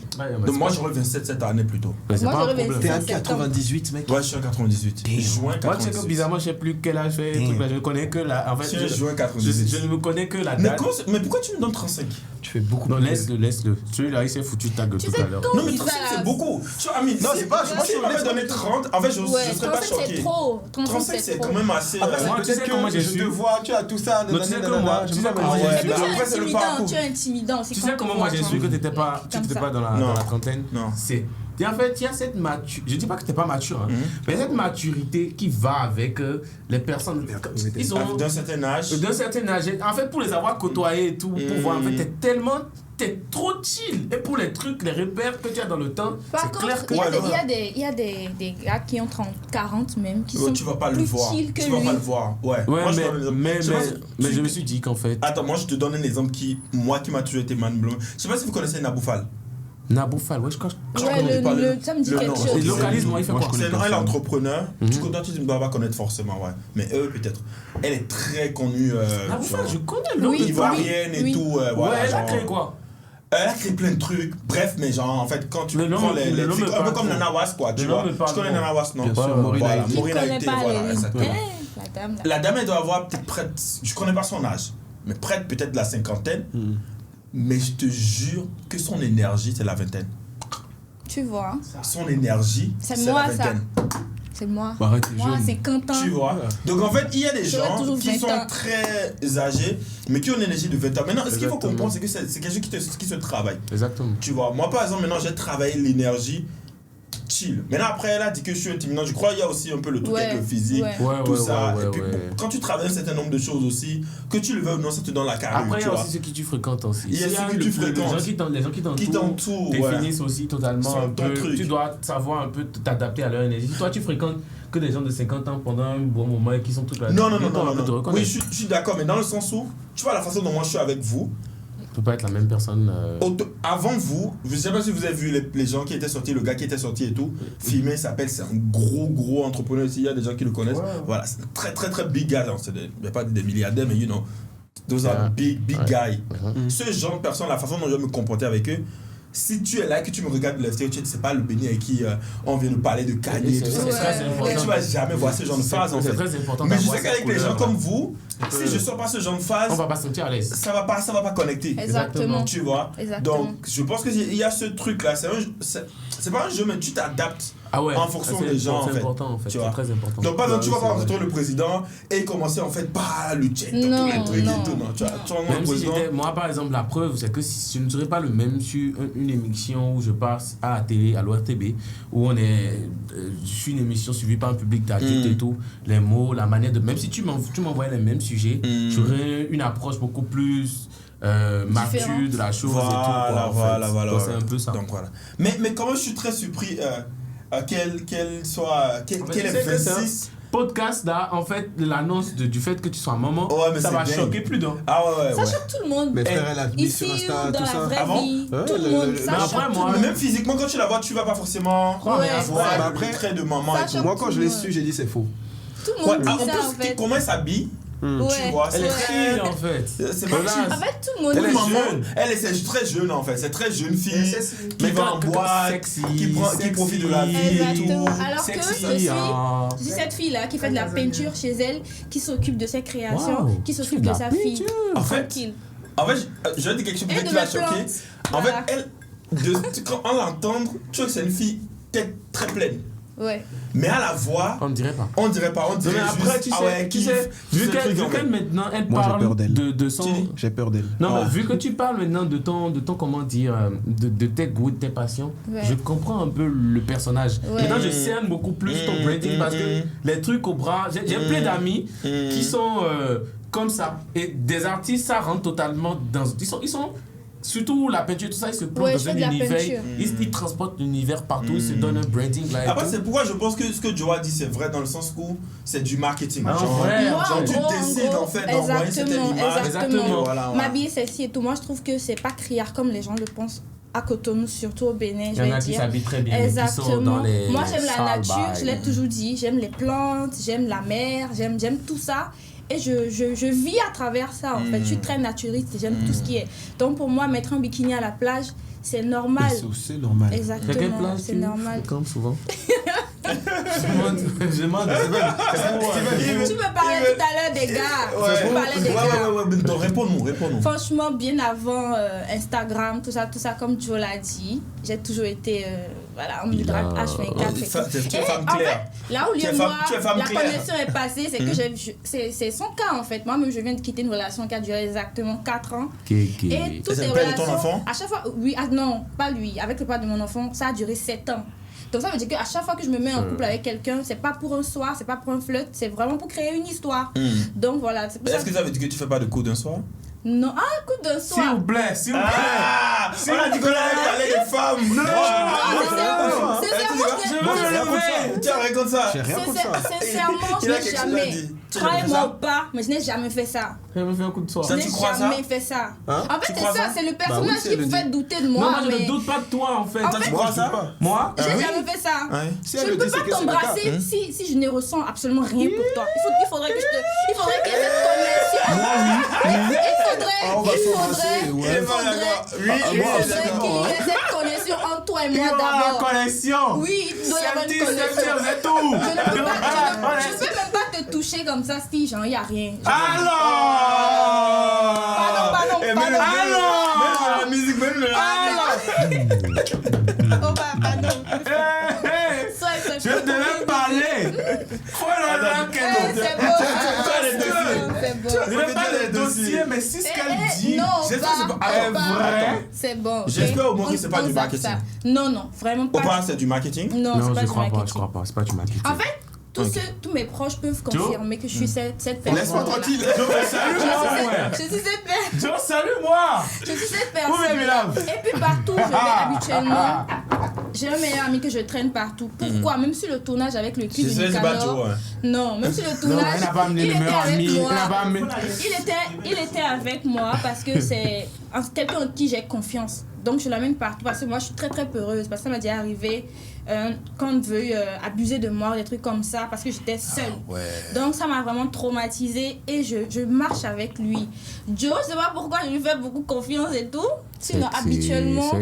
Donc moi j'aurais 27 cette année plutôt. Mais c'est Moi, pas un j'aurais problème. 26. T'es un 98, mec. Ouais, je suis en 98. Juin Moi, tu sais que 98. bizarrement, je sais plus quel âge fait. Damn. Je ne connais que la. En fait, Je suis juin 98. je ne me connais que la Mais, date. mais pourquoi tu me donnes 35? Tu fais beaucoup Non, plus. laisse-le. Celui-là, il s'est foutu de ta gueule Tu tout sais à l'heure. quand Non, mais il 35 va- c'est beaucoup. Tu vois, Amine, Non, c'est pas- Moi, si on m'avait donné 30, en fait, je Ouais, serais pas 35 c'est choqué. trop. 35 c'est quand même assez. Après, Moi, c'est tu sais peut-être comment que j'ai je su. te vois, tu as tout ça. Non, tu sais que moi, tu sais comment j'ai ouais, su. Mais tu après, es c'est le intimidant, parcours. tu es intimidant. Tu sais comment moi j'ai su que tu n'étais pas, Comme ça. dans Non. la trentaine? Non. C'est. Et en fait, il y a cette maturité. Je dis pas que tu n'es pas mature, hein, mais cette maturité qui va avec les personnes. Ils sont D'un certain âge. d'un certain âge. En fait, pour les avoir côtoyés et tout, pour voir, en fait, t'es trop chill. Et pour les trucs, les repères que tu as dans le temps, Par c'est contre, clair que. il y a des gars qui ont 30, 40 même, qui sont Tu vas pas le plus voir. chill que Tu vas lui. pas le voir. Ouais. Ouais, Moi, je te donne un exemple. mais Je sais pas si- je me suis dit qu'en fait. Attends, moi je te donne un exemple qui m'a toujours été man blowing. Je sais pas si vous connaissez Naboufal. Naboufal, ouais, je crois. Ouais, ça me dit Le quelque nom. chose. Et localisme, il fait quoi? C'est un entrepreneur. Mhm. Tu ne dois pas connaître forcément, ouais. Mais eux, peut-être. Elle est très connue. Naboufal, je connais le Oui, nom. Ivoirienne et oui. tout. Ouais, Voilà, elle a genre. créé quoi? Elle a créé plein de trucs. Bref, mais genre, en fait, quand tu Le nom prends me- les. le nom me C'est un parle peu comme trop. Nana Was, quoi. Tu Le nom vois. me parle Tu connais trop. Nana Was, non? Bien sûr, Ouais, Maureen Voilà, Haïté. Qui ne Maureen connaît Haïté, pas voilà, les... exactement. La dame là. La dame, elle doit avoir peut-être près. Je connais pas son âge, mais près de peut-être la cinquantaine. Mais je te jure que son énergie, c'est la vingtaine. Tu vois, Son énergie, C'est c'est moi, la ça. vingtaine. c'est moi. Bah, arrête, t'es Moi, jeune. 50 ans. Tu vois. Donc en fait, il y a des J'aurais gens toujours qui 20 sont ans. très âgés, mais qui ont une énergie de 20 ans. Maintenant, ce qu'il faut Exactement. comprendre, c'est que c'est quelque chose qui se travaille. Exactement. Tu vois, moi par exemple, maintenant j'ai travaillé l'énergie chill. Maintenant après, elle a dit que je suis intimidant. Je crois qu'il y a aussi un peu le truc Ouais, avec le physique, ouais. Ouais, tout ouais, ça. ouais, Et puis ouais. bon, quand tu travailles un certain nombre de choses aussi, que tu le veuilles ou non, ça te donne la carrure. Après, il y tu a vois. aussi ceux qui tu fréquentes aussi. Il y a S'il ceux que tu fréquentes. Les gens qui Qui t'entourent, ouais. définissent aussi totalement Sont un ton peu. truc. Tu dois savoir un peu t'adapter à leur énergie. Si toi, tu fréquentes que des gens de 50 ans pendant un bon moment et qui sont tout là. Non, non, non, bientôt, non, on va non, te non. reconnaître. Oui, je suis d'accord, mais dans le sens où, tu vois la façon dont moi je suis avec vous, Tu peux pas être la même personne. avant vous, je sais pas si vous avez vu les gens qui étaient sortis, le gars qui était sorti et tout, filmé, s'appelle, c'est un gros entrepreneur ici, il y a des gens qui le connaissent. Ouais. Voilà, c'est un très big guy, hein, il n'y a pas des milliardaires, mais you know, those are big Ouais. guys. Mhm. Ce genre de personnes, la façon dont je vais me comporter avec eux, si tu es là et que tu me regardes de l'extérieur, tu ne sais pas le béni avec qui on vient de parler de Kanye, C'est tout ça. Ouais. très Et important. tu vas jamais voir ce genre de phase en C'est fait. très important. Mais je d'avoir sais cette qu'avec les gens couleur, comme là. vous, si je sors pas ce genre de phase, On va pas se sentir à l'aise. ça va pas connecter. Exactement. Tu vois. Exactement. Donc, je pense qu'il y a ce truc-là. C'est pas un jeu, mais tu t'adaptes. Ah ouais. En fonction c'est- des gens, en fait. C'est important en fait. Tu C'est vois. très important. Donc, par exemple, tu vas Ouais, pas c'est rencontrer vrai. le président et commencer en fait par le check, tous Non, les trucs non, et tout. Non, tu vois, tu rencontres Même le si président. j'étais, moi par exemple, la preuve, c'est que si je ne serais pas le même sur une émission où je passe à la télé, à l'ORTB, où je suis une émission suivie par un public d'adulte et tout, les mots, la manière de. Même si tu m'envoyais les mêmes sujets, j'aurais une approche beaucoup plus mature de la chose et tout. Quoi, en fait. Voilà. Donc, c'est un peu ça. Donc, voilà. Mais comment je suis très surpris qu'elle soit. Qu'elle tu ait sais que ça, 26. Podcast là, en fait, l'annonce du fait que tu sois maman, Ouais, mais ça c'est va dingue. choquer plus d'un. Ah ouais. Ça choque tout le monde. Mes frères, elle a mis Ici sur ou Insta, dans tout la ça. vraie Ah bon vie, Ouais, tout le monde, ça mais choque après, tout moi, le Mais monde. même physiquement, quand tu la vois, tu vas pas forcément Ouais, Ouais, voir mais le après, trait de maman ça et tout. choque. Moi, quand je l'ai tout le su, j'ai dit c'est faux. Tout le Ouais, monde en dit ça en plus, fait. comment elle s'habille, tu Ouais, vois, c'est ouais. très. Chill, en fait. C'est pas Relax. chill. En fait, tout le monde Elle est dit maman, jeune. c'est très jeune en fait, c'est très jeune fille qui Mais va en boîte, sexy, qui profite de la vie et Exactement. tout. Alors que Sexy, je suis ah. cette fille-là qui fait de la peinture chez elle, qui s'occupe de ses créations, Wow, qui tu fais s'occupe de de la sa fille. peinture. En fait, Tranquille. je vais dire quelque chose Elle peut-être qui va de mes choquer. plantes. En fait, Voilà. quand on l'entend, tu vois que c'est une fille tête très pleine. Ouais. Mais à la voix, On ne dirait pas. on dirait pas, on Non, dirait mais après, juste, tu sais, ah ouais, tu kiffe, sais, vu ce truc, qu'elle en fait. maintenant, elle Moi, j'ai peur parle d'elle. de son... Tu dis J'ai peur d'elle. Non, Ouais. mais vu que tu parles maintenant de ton comment dire, de tes goûts, de tes passions, Ouais. je comprends un peu le personnage. Ouais. Maintenant, je cerne beaucoup plus ton branding parce que les trucs au bras, j'ai plein d'amis qui sont comme ça. Et des artistes, ça rentre totalement dans... Ils sont surtout la peinture, tout ça, ils se plongent Ouais, dans je fais un de la univers. peinture. Ils transportent l'univers partout, ils se donnent un branding là et Après, tout. c'est pourquoi je pense que ce que Joe a dit, c'est vrai dans le sens où c'est du marketing. Ah, Genre, vrai. Moi, genre, en tu gros, décides en fait d'envoyer cette exactement, image. Exactement. Voilà, ouais. M'habiller sexy et tout. Moi, je trouve que c'est pas criard comme les gens le pensent à Cotonou, surtout au Bénin, Il je y en vais a qui dire. s'habillent très bien, mais qui sont Exactement. dans les Moi, j'aime la sales nature, je l'ai bails. toujours dit. J'aime les plantes, j'aime la mer, j'aime tout ça. et je vis à travers ça en fait. Je suis très naturiste, j'aime tout ce qui est. Donc pour moi, mettre un bikini à la plage, c'est normal. C'est normal. Exactement, c'est normal. Comme souvent. Je demande. Tu me parlais tout à l'heure des gars. Tu me parlais des gars. Donc, réponds-nous. Franchement, bien avant Instagram, tout ça, comme Joe l'a dit, j'ai toujours été en mode H24. Tu es femme claire. Là où moi, la claire. connexion est passée, c'est que c'est son cas en fait. Moi-même, je viens de quitter une relation qui a duré exactement 4 ans. Et toutes c'est les le père de ton relations, enfant? à chaque fois, oui, non, pas lui, avec le père de mon enfant, ça a duré 7 ans. Donc ça veut dire qu'à chaque fois que je me mets en couple avec quelqu'un, c'est pas pour un soir, c'est pas pour un flirt, c'est vraiment pour créer une histoire. Donc voilà. Est-ce que ça veut dire que tu fais pas de coup d'un soir? Non, coup d'un soir. S'il vous plaît. On a dit qu'on allait parler des femmes. Non, tiens, raconte ça. J'ai rien contre ça. Sincèrement, je n'ai jamais. Croyez-moi ou pas, mais je n'ai jamais fait ça. J'avais fait un coup de soir. Je n'ai jamais fait ça. En fait, c'est ça, c'est le personnage qui vous fait douter de moi. Non, moi je ne doute pas de toi en fait. Tu crois ça? Moi j'ai jamais fait ça. Si Je elle ne le peux dit, c'est pas que c'est le t'embrasser cas. si je ne ressens absolument rien pour toi. Il faudrait qu'il y ait cette connexion. On va s'embrasser, ouais. Il faudrait qu'il y ait cette connexion entre toi et moi la d'abord. connexion. Oui, il doit y avoir une connexion. C'est tout. Je ne peux même pas te toucher comme ça si genre il n'y a rien. Alors Pardon. Même la musique, même le. Oh pardon. Je devais parler. C'est bon. Je vais pas le dossier, mais si ce qu'elle dit, non, j'espère que va, c'est vrai. c'est bon. J'espère au moins que On- c'est pas on du zappe marketing. ça. Non, vraiment Ou pas. pas, c'est du marketing? Non, c'est pas du marketing. Je crois pas, c'est pas du marketing. En fait, tous mes proches peuvent confirmer que je suis cette personne. Laisse-moi tranquille. Salut-moi, Je suis cette personne. Joe, salut-moi. Je suis cette Où est personne. Milan? Et puis partout, je vais habituellement. J'ai un meilleur ami que je traîne partout. Pourquoi? Même sur le tournage avec le clip de C'est pas Nicanor. Joe, Non, même sur le Non, tournage. elle n'a pas amené il le était meilleur avec ami. moi. Elle n'a pas amené. Il était avec moi parce que c'est quelqu'un en qui j'ai confiance. Donc je l'amène partout parce que moi je suis très très peureuse. Parce que ça m'est déjà arrivé quand on veut abuser de moi, des trucs comme ça, parce que j'étais seule. Donc ça m'a vraiment traumatisée et je marche avec lui. Joe, je sais pas pourquoi je lui fais beaucoup confiance et tout. Sinon habituellement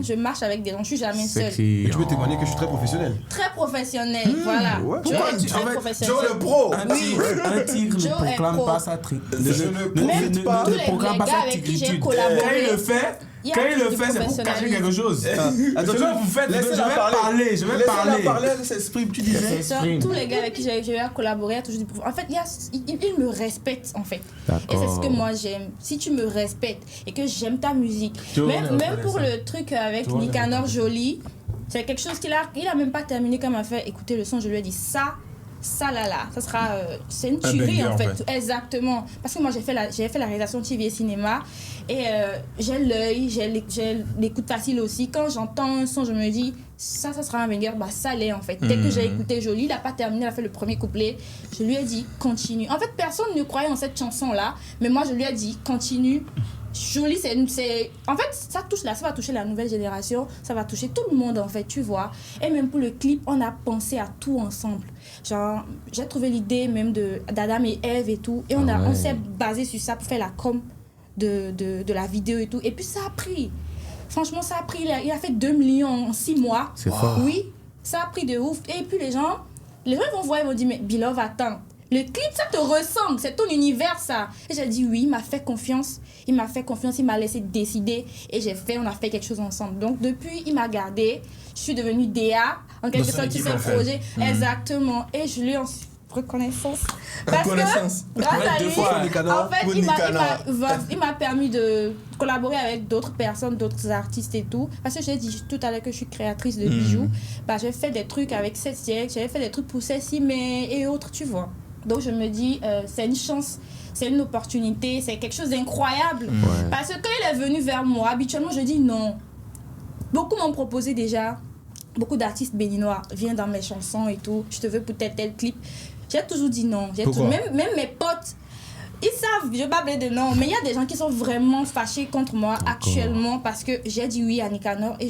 je marche avec des gens, je suis jamais seule. Mais tu peux témoigner que je suis très professionnel. Très professionnel, voilà. ouais. Joe Pourquoi est tu- très en fait, professionnel. Joe le pro. Un tigre Joe ne est proclame pro. pas sa trique. Même tous les proclame pas gars sa avec qui j'ai tigritude. collaboré, Quand il le fait, il y a quand il plus le de fait, c'est pour cacher quelque chose. Attends, Je vais vous faire, je vais parler, je vais Laissez-la parler. parler, elle s'exprime, tu disais. Tous les gars avec qui j'ai eu à collaborer, il y a toujours du... En fait, ils me respectent, en fait. Et c'est ce que moi j'aime. Si tu me respectes et que j'aime ta musique, même pour le truc avec Nicanor Jolie, c'est quelque chose qu'il a même pas terminé quand il m'a fait écouter le son. Je lui ai dit ça là, ça sera... c'est une tuerie, banger, en fait. en fait. Exactement. Parce que moi, j'ai fait la réalisation TV et cinéma. Et j'ai l'œil, j'ai l'écoute facile aussi. Quand j'entends un son, je me dis, ça sera un banger. Bah, ça l'est, en fait. Dès que j'ai écouté Jolie, il n'a pas terminé, il a fait le premier couplet. Je lui ai dit, continue. En fait, personne ne croyait en cette chanson-là. Mais moi, je lui ai dit, continue. Jolie, c'est... En fait, ça va toucher la nouvelle génération. Ça va toucher tout le monde, en fait, tu vois. Et même pour le clip, on a pensé à tout ensemble. Genre, j'ai trouvé l'idée même d'Adam et Ève et tout. Et on s'est basé sur ça pour faire la com de la vidéo et tout. Et puis ça a pris. Franchement, ça a pris. Il a fait 2 millions en 6 mois. C'est fort. Oui, ça a pris de ouf. Et puis les gens vont voir, ils vont dire, mais Beloved, attends. Le clip, ça te ressemble, c'est ton univers, ça. Et j'ai dit oui, il m'a fait confiance. Il m'a laissé décider. Et on a fait quelque chose ensemble. Donc depuis, il m'a gardé. Je suis devenue DA, en quelque sorte, tu sais, projet. Exactement. Et je lui en reconnaissance. Parce que, grâce à lui, en fait, il m'a permis de collaborer avec d'autres personnes, d'autres artistes et tout. Parce que j'ai dit tout à l'heure que je suis créatrice de bijoux. Bah, j'ai fait des trucs avec Cécile, j'avais fait des trucs pour Cécile et autres, tu vois. Donc je me dis, c'est une chance, c'est une opportunité, c'est quelque chose d'incroyable. Parce que quand il est venu vers moi, habituellement je dis non. Beaucoup m'ont proposé déjà, beaucoup d'artistes béninois viennent dans mes chansons et tout, je te veux pour tel clip. J'ai toujours dit non. Même mes potes, Ils savent, je bable de non, mais il y a des gens qui sont vraiment fâchés contre moi actuellement parce que j'ai dit oui à Nicanor et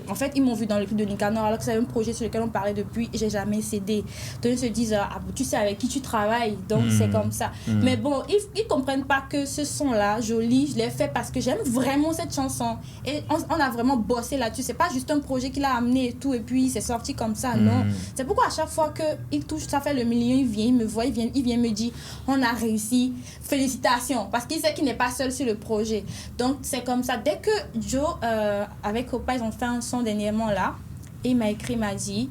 en fait, ils m'ont vu dans le clip de Nicanor alors que c'est un projet sur lequel on parlait depuis et j'ai jamais cédé. Donc ils se disent, tu sais avec qui tu travailles, donc c'est comme ça. Mais bon, ils comprennent pas que ce son-là, joli, je l'ai fait parce que j'aime vraiment cette chanson et on a vraiment bossé là-dessus. C'est pas juste un projet qu'il a amené et tout et puis c'est sorti comme ça, non. C'est pourquoi à chaque fois qu'il touche, ça fait le million, il vient, il me voit, il vient me dire, on a réussi. Félicitations, parce qu'il sait qu'il n'est pas seul sur le projet. Donc c'est comme ça. Dès que Joe avec Opa ils ont fait un son dernièrement là et il m'a écrit, il m'a dit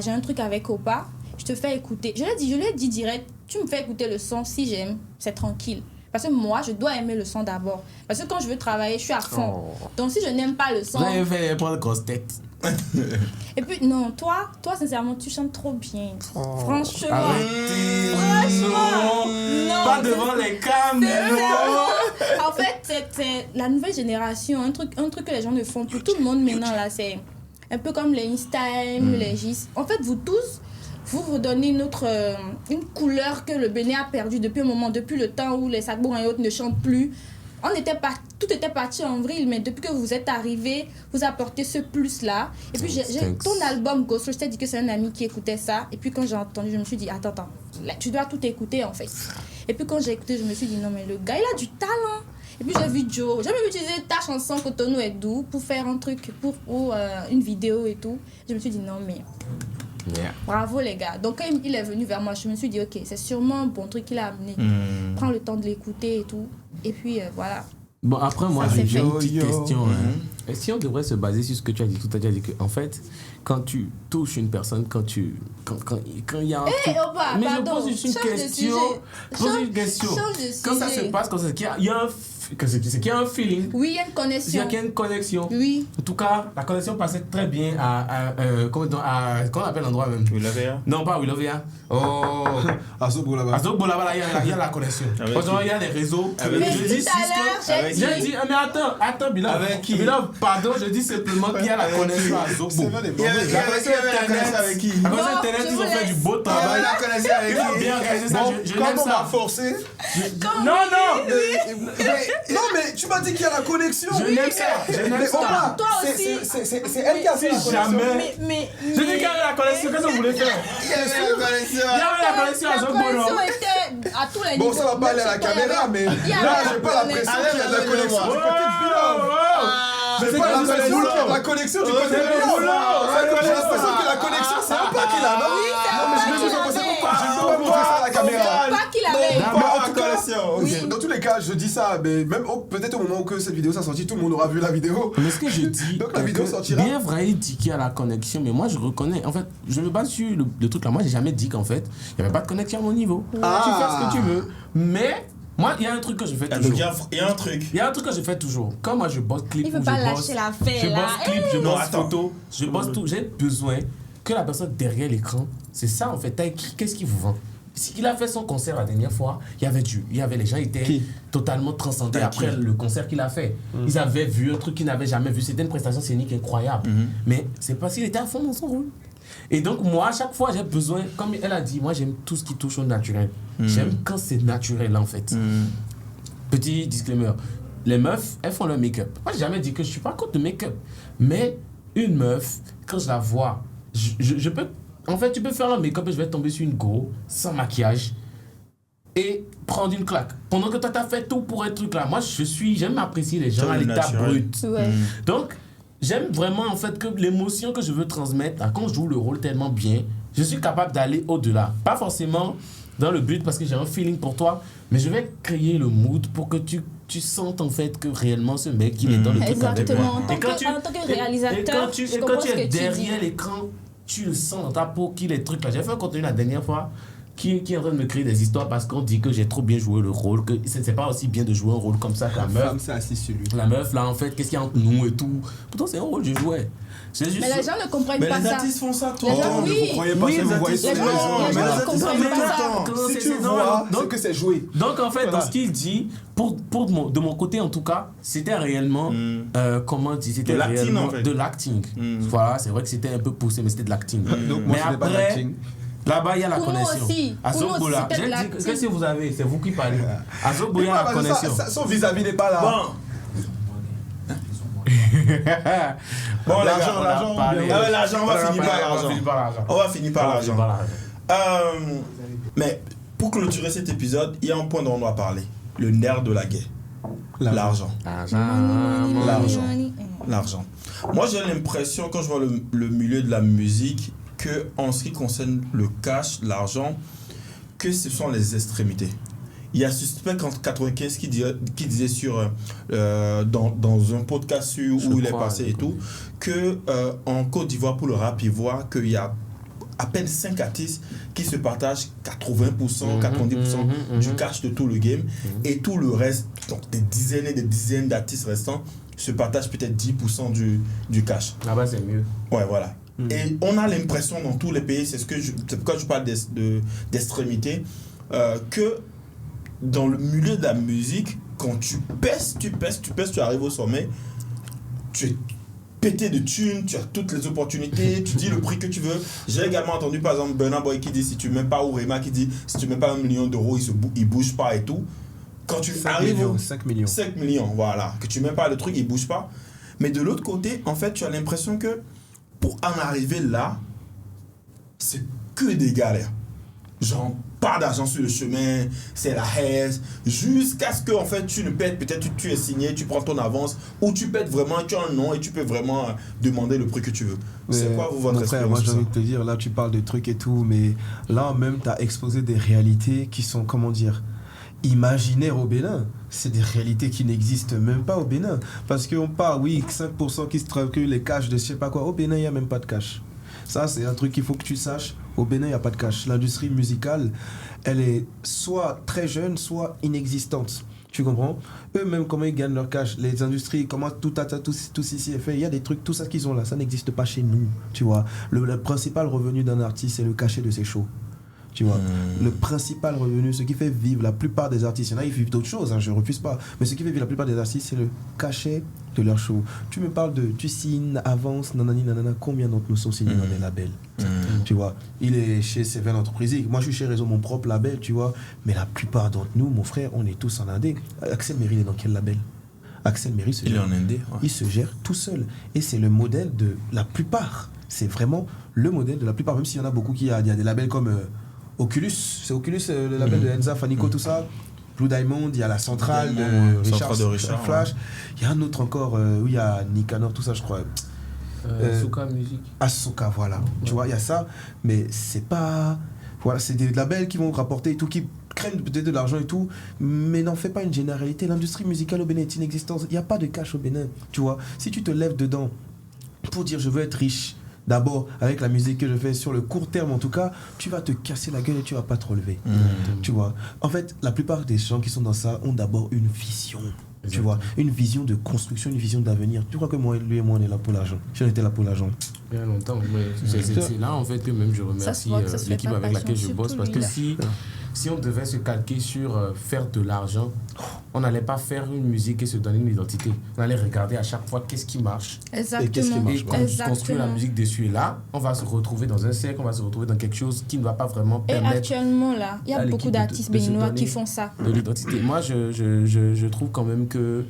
j'ai un truc avec Opa, je te fais écouter. Je lui ai dit direct, tu me fais écouter le son, si j'aime c'est tranquille, parce que moi je dois aimer le son d'abord, parce que quand je veux travailler je suis à fond. Donc si je n'aime pas le son, vous avez fait prendre grosse tête. Et puis non, toi sincèrement tu chantes trop bien. Franchement. Arrêtez. Non, Pas devant les caméras. En fait, c'est la nouvelle génération, un truc que les gens ne font plus. Tout le monde maintenant là, c'est un peu comme les Instagram, les GIS. En fait, vous tous, vous donnez une couleur que le Bénin a perdue depuis un moment, depuis le temps où les Sagbourg et autres ne chantent plus. Tout était parti en vrille, mais depuis que vous êtes arrivé, vous apportez ce plus-là. Et puis, ton album Ghost, je t'ai dit que c'est un ami qui écoutait ça. Et puis, quand j'ai entendu, je me suis dit, attends, là, tu dois tout écouter en fait. Et puis, quand j'ai écouté, je me suis dit, non, mais le gars, il a du talent. Et puis, j'ai vu Joe. J'ai même utilisé ta chanson Cotonou est doux pour faire un truc, pour une vidéo et tout. Je me suis dit, non, mais. Yeah. Bravo les gars. Donc quand il est venu vers moi, je me suis dit ok, c'est sûrement un bon truc qu'il a amené. Prends le temps de l'écouter et tout. Et puis voilà. Bon après moi j'ai une petite question. Est-ce qu'on devrait se baser sur ce que tu as dit tout à l'heure, que en fait quand tu touches une personne, quand il y a un truc... mais je pose juste une question. Quand ça se passe comme ça, il y a un feeling. Oui, il y a une connexion. Il y a une connexion. Oui. En tout cas, la connexion passait très bien comment on appelle l'endroit même? Willovia. Non, pas Willovia. Oh. Azokbolaba, il y a la connexion. Il y a les réseaux. Mais je dis tout à l'heure, j'ai dit, mais attends, Bilal. Avec qui? Bilal, pardon, je dis simplement qu'il y a la connexion à Azokbo. La connexion avec qui? La connexion Internet, ils ont fait du beau travail. La connexion avec qui? Ils ont bien organisé ça. Je l'aime Quand on m'a ça. forcé. Non. Non, mais tu m'as dit qu'il y a la connexion. Je l'aime ça. Mais Opa, toi aussi. c'est elle qui a fait la connexion. Jamais. Je dis qu'il y avait la connexion. Qu'est-ce que vous voulez faire? Il y avait la connexion. Il y avait la connexion à La Azokbo. connexion était à tous les niveaux. Bon, ça va pas aller à la caméra, mais là, j'ai pas l'impression qu'il y a de la connexion du côté de Bilal. J'ai pas l'impression qu'il y a de la connexion du côté de Bilal. J'ai l'impression que la connexion, c'est un pas qu'il a, non? Non, mais je vais vous poser pourquoi. Je ne peux pas montrer ça à la caméra. Pas qu'il avait. Dans tous les cas, je dis ça, mais même peut-être au moment où cette vidéo sera sortie, tout le monde aura vu la vidéo. Mais ce que je dis, donc la vidéo sortira. Bien vrai, il dit qu'il y a la connexion, mais moi je reconnais. En fait, je me base sur le truc là. Moi, j'ai jamais dit qu'en fait, il n'y avait pas de connexion à mon niveau. Tu fais ce que tu veux. Mais moi, il y a un truc que je fais toujours. Il y a un truc. Il y a un truc que je fais toujours. Quand moi je bosse clip, il veut pas lâcher l'affaire. Je bosse clip, je Non, bosse attends. photo, je bosse tout. J'ai besoin que la personne derrière l'écran, c'est ça en fait. Qu'est-ce qu'il vous vend? Il a fait son concert la dernière fois, il y avait les gens étaient totalement transcendés après le concert qu'il a fait. Ils avaient vu un truc qu'ils n'avaient jamais vu. C'était une prestation scénique incroyable. Mais c'est parce qu'il était à fond dans son rôle. Et donc moi, à chaque fois, j'ai besoin, comme elle a dit, moi j'aime tout ce qui touche au naturel. J'aime quand c'est naturel en fait. Petit disclaimer, les meufs, elles font leur make-up. Moi, j'ai jamais dit que je suis pas contre le make-up. Mais une meuf, quand je la vois, je peux... En fait, tu peux faire un make-up et je vais tomber sur une go, sans maquillage, et prendre une claque. Pendant que toi, t'as fait tout pour un truc là. Moi, j'aime apprécier les gens à l'état brut. Ouais. Donc, j'aime vraiment en fait que l'émotion que je veux transmettre, quand je joue le rôle tellement bien, je suis capable d'aller au-delà. Pas forcément dans le but parce que j'ai un feeling pour toi, mais je vais créer le mood pour que tu sentes en fait que réellement ce mec, il est dans le truc avec moi. Exactement. En tant que réalisateur, et quand tu es derrière l'écran, tu le sens dans ta peau qu'il est truc là. J'ai fait un contenu la dernière fois qui est en train de me créer des histoires parce qu'on dit que j'ai trop bien joué le rôle, que c'est pas aussi bien de jouer un rôle comme ça que la meuf. C'est assis sur lui. La meuf là en fait, qu'est-ce qu'il y a entre nous et tout. Pourtant c'est un rôle que je jouais. Mais les gens ne comprennent pas ça. Mais les artistes font ça tout le Les gens, temps. oui. Vous croyez pas ça, vous voyez sur les réseaux. Les gens ne comprennent pas ça. Si tu vois, donc que c'est joué. Donc en fait, Voilà. dans ce qu'il dit, de mon côté en tout cas, c'était réellement, comment dire, c'était De l'acting, réellement en fait. de l'acting. Voilà, c'est vrai que c'était un peu poussé, mais c'était de l'acting. Donc moi, Mais je n'ai pas après, d'acting. Là-bas, il y a la Pour nous connexion. aussi. À Pour nous aussi, Zogbola, c'est j'ai peut-être dit, la qu'est-ce que vous avez? C'est vous qui parlez. À Zogbola, il y a la connexion. Son vis-à-vis n'est pas là. Bon, l'argent, l'argent, on va finir par l'argent. On va finir par l'argent. Mais pour clôturer cet épisode, il y a un point dont on doit parler. Le nerf de la guerre. L'argent. L'argent. Moi, j'ai l'impression, quand je vois le milieu de la musique, que en ce qui concerne le cash, l'argent, que ce sont les extrémités. Il y a Suspect en 95 qui disait sur, dans un podcast où il est passé et tout, que en Côte d'Ivoire, pour le rap ivoire, qu'il y a à peine 5 artistes qui se partagent 80%, 90% du cash de tout le game, et tout le reste, donc des dizaines et des dizaines d'artistes restants, se partagent peut-être 10% du cash. Là-bas, c'est mieux. Ouais, voilà. Et on a l'impression dans tous les pays, c'est pourquoi je parle d'extrémité, que dans le milieu de la musique, quand tu pèses, tu arrives au sommet, tu es pété de thunes, tu as toutes les opportunités, tu dis le prix que tu veux. J'ai également entendu par exemple Burna Boy qui dit si tu ne mets pas, ou Rema qui dit si tu ne mets pas 1 million d'euros, il ne bouge pas et tout. Quand tu arrives 5 millions. 5 millions, voilà. Que tu ne mets pas le truc, il ne bouge pas. Mais de l'autre côté, en fait, tu as l'impression que pour en arriver là, c'est que des galères. Genre, pas d'argent sur le chemin, c'est la haise, jusqu'à ce que en fait, tu ne pètes, peut-être tu es signé, tu prends ton avance, ou tu pètes vraiment, tu as un nom et tu peux vraiment demander le prix que tu veux. C'est quoi votre expérience? Moi, j'ai envie de te dire, là, tu parles de trucs et tout, mais là, même, tu as exposé des réalités qui sont, comment dire, imaginaires au Bénin. C'est des réalités qui n'existent même pas au Bénin. Parce qu'on parle, oui, 5% qui se calculent les cash de je sais pas quoi. Au Bénin, il n'y a même pas de cash. Ça, c'est un truc qu'il faut que tu saches. Au Bénin, il n'y a pas de cash. L'industrie musicale, elle est soit très jeune, soit inexistante. Tu comprends? Eux-mêmes, comment ils gagnent leur cash? Les industries, comment tout ici est fait? Il y a des trucs, tout ça qu'ils ont là, ça n'existe pas chez nous. Tu vois? Le principal revenu d'un artiste, c'est le cachet de ses shows. Tu vois, le principal revenu, ce qui fait vivre la plupart des artistes, il y en a qui vivent d'autres choses, hein, je ne refuse pas, mais ce qui fait vivre la plupart des artistes, c'est le cachet de leur show. Tu me parles de, tu signes, avance, nanani, nanana, combien d'entre nous sont signés dans des labels? Tu vois, il est chez Seven Entreprises, moi je suis chez Réseau, mon propre label, tu vois, mais la plupart d'entre nous, mon frère, on est tous en indé. Axel Méry, il est dans quel label? Axel Méry, il est en indé, ouais. Il se gère tout seul, et c'est le modèle de la plupart, c'est vraiment le modèle de la plupart, même s'il y en a beaucoup il y a des labels comme... Oculus, c'est Oculus, le label de Enza, Fanico, tout ça. Blue Diamond, il y a la centrale de Richard Flash. Il y a un autre encore, où il y a Nicanor, tout ça, je crois. Asuka Music. Asuka, voilà. Ouais. Tu vois, il y a ça, mais c'est pas... Voilà, c'est des labels qui vont rapporter et tout, qui craignent peut-être de l'argent et tout, mais n'en fais pas une généralité. L'industrie musicale au Bénin est inexistante. Il n'y a pas de cash au Bénin, tu vois. Si tu te lèves dedans pour dire je veux être riche, d'abord, avec la musique que je fais, sur le court terme en tout cas, tu vas te casser la gueule et tu vas pas te relever. Tu vois. En fait, la plupart des gens qui sont dans ça ont d'abord une vision. Tu vois, une vision de construction, une vision d'avenir. Tu crois que moi, lui et moi, on est là pour l'argent? Si on était là pour l'argent. Bien longtemps. C'est là, en fait, que même je remercie l'équipe avec laquelle je bosse. Parce que si on devait se calquer sur faire de l'argent, on n'allait pas faire une musique et se donner une identité. On allait regarder à chaque fois qu'est-ce qui marche. Exactement. Et construire la musique dessus. Et là, on va se retrouver dans un cercle, on va se retrouver dans quelque chose qui ne va pas vraiment permettre... Et actuellement, là, il y a beaucoup d'artistes béninois qui font ça. De l'identité. Moi, je trouve quand même que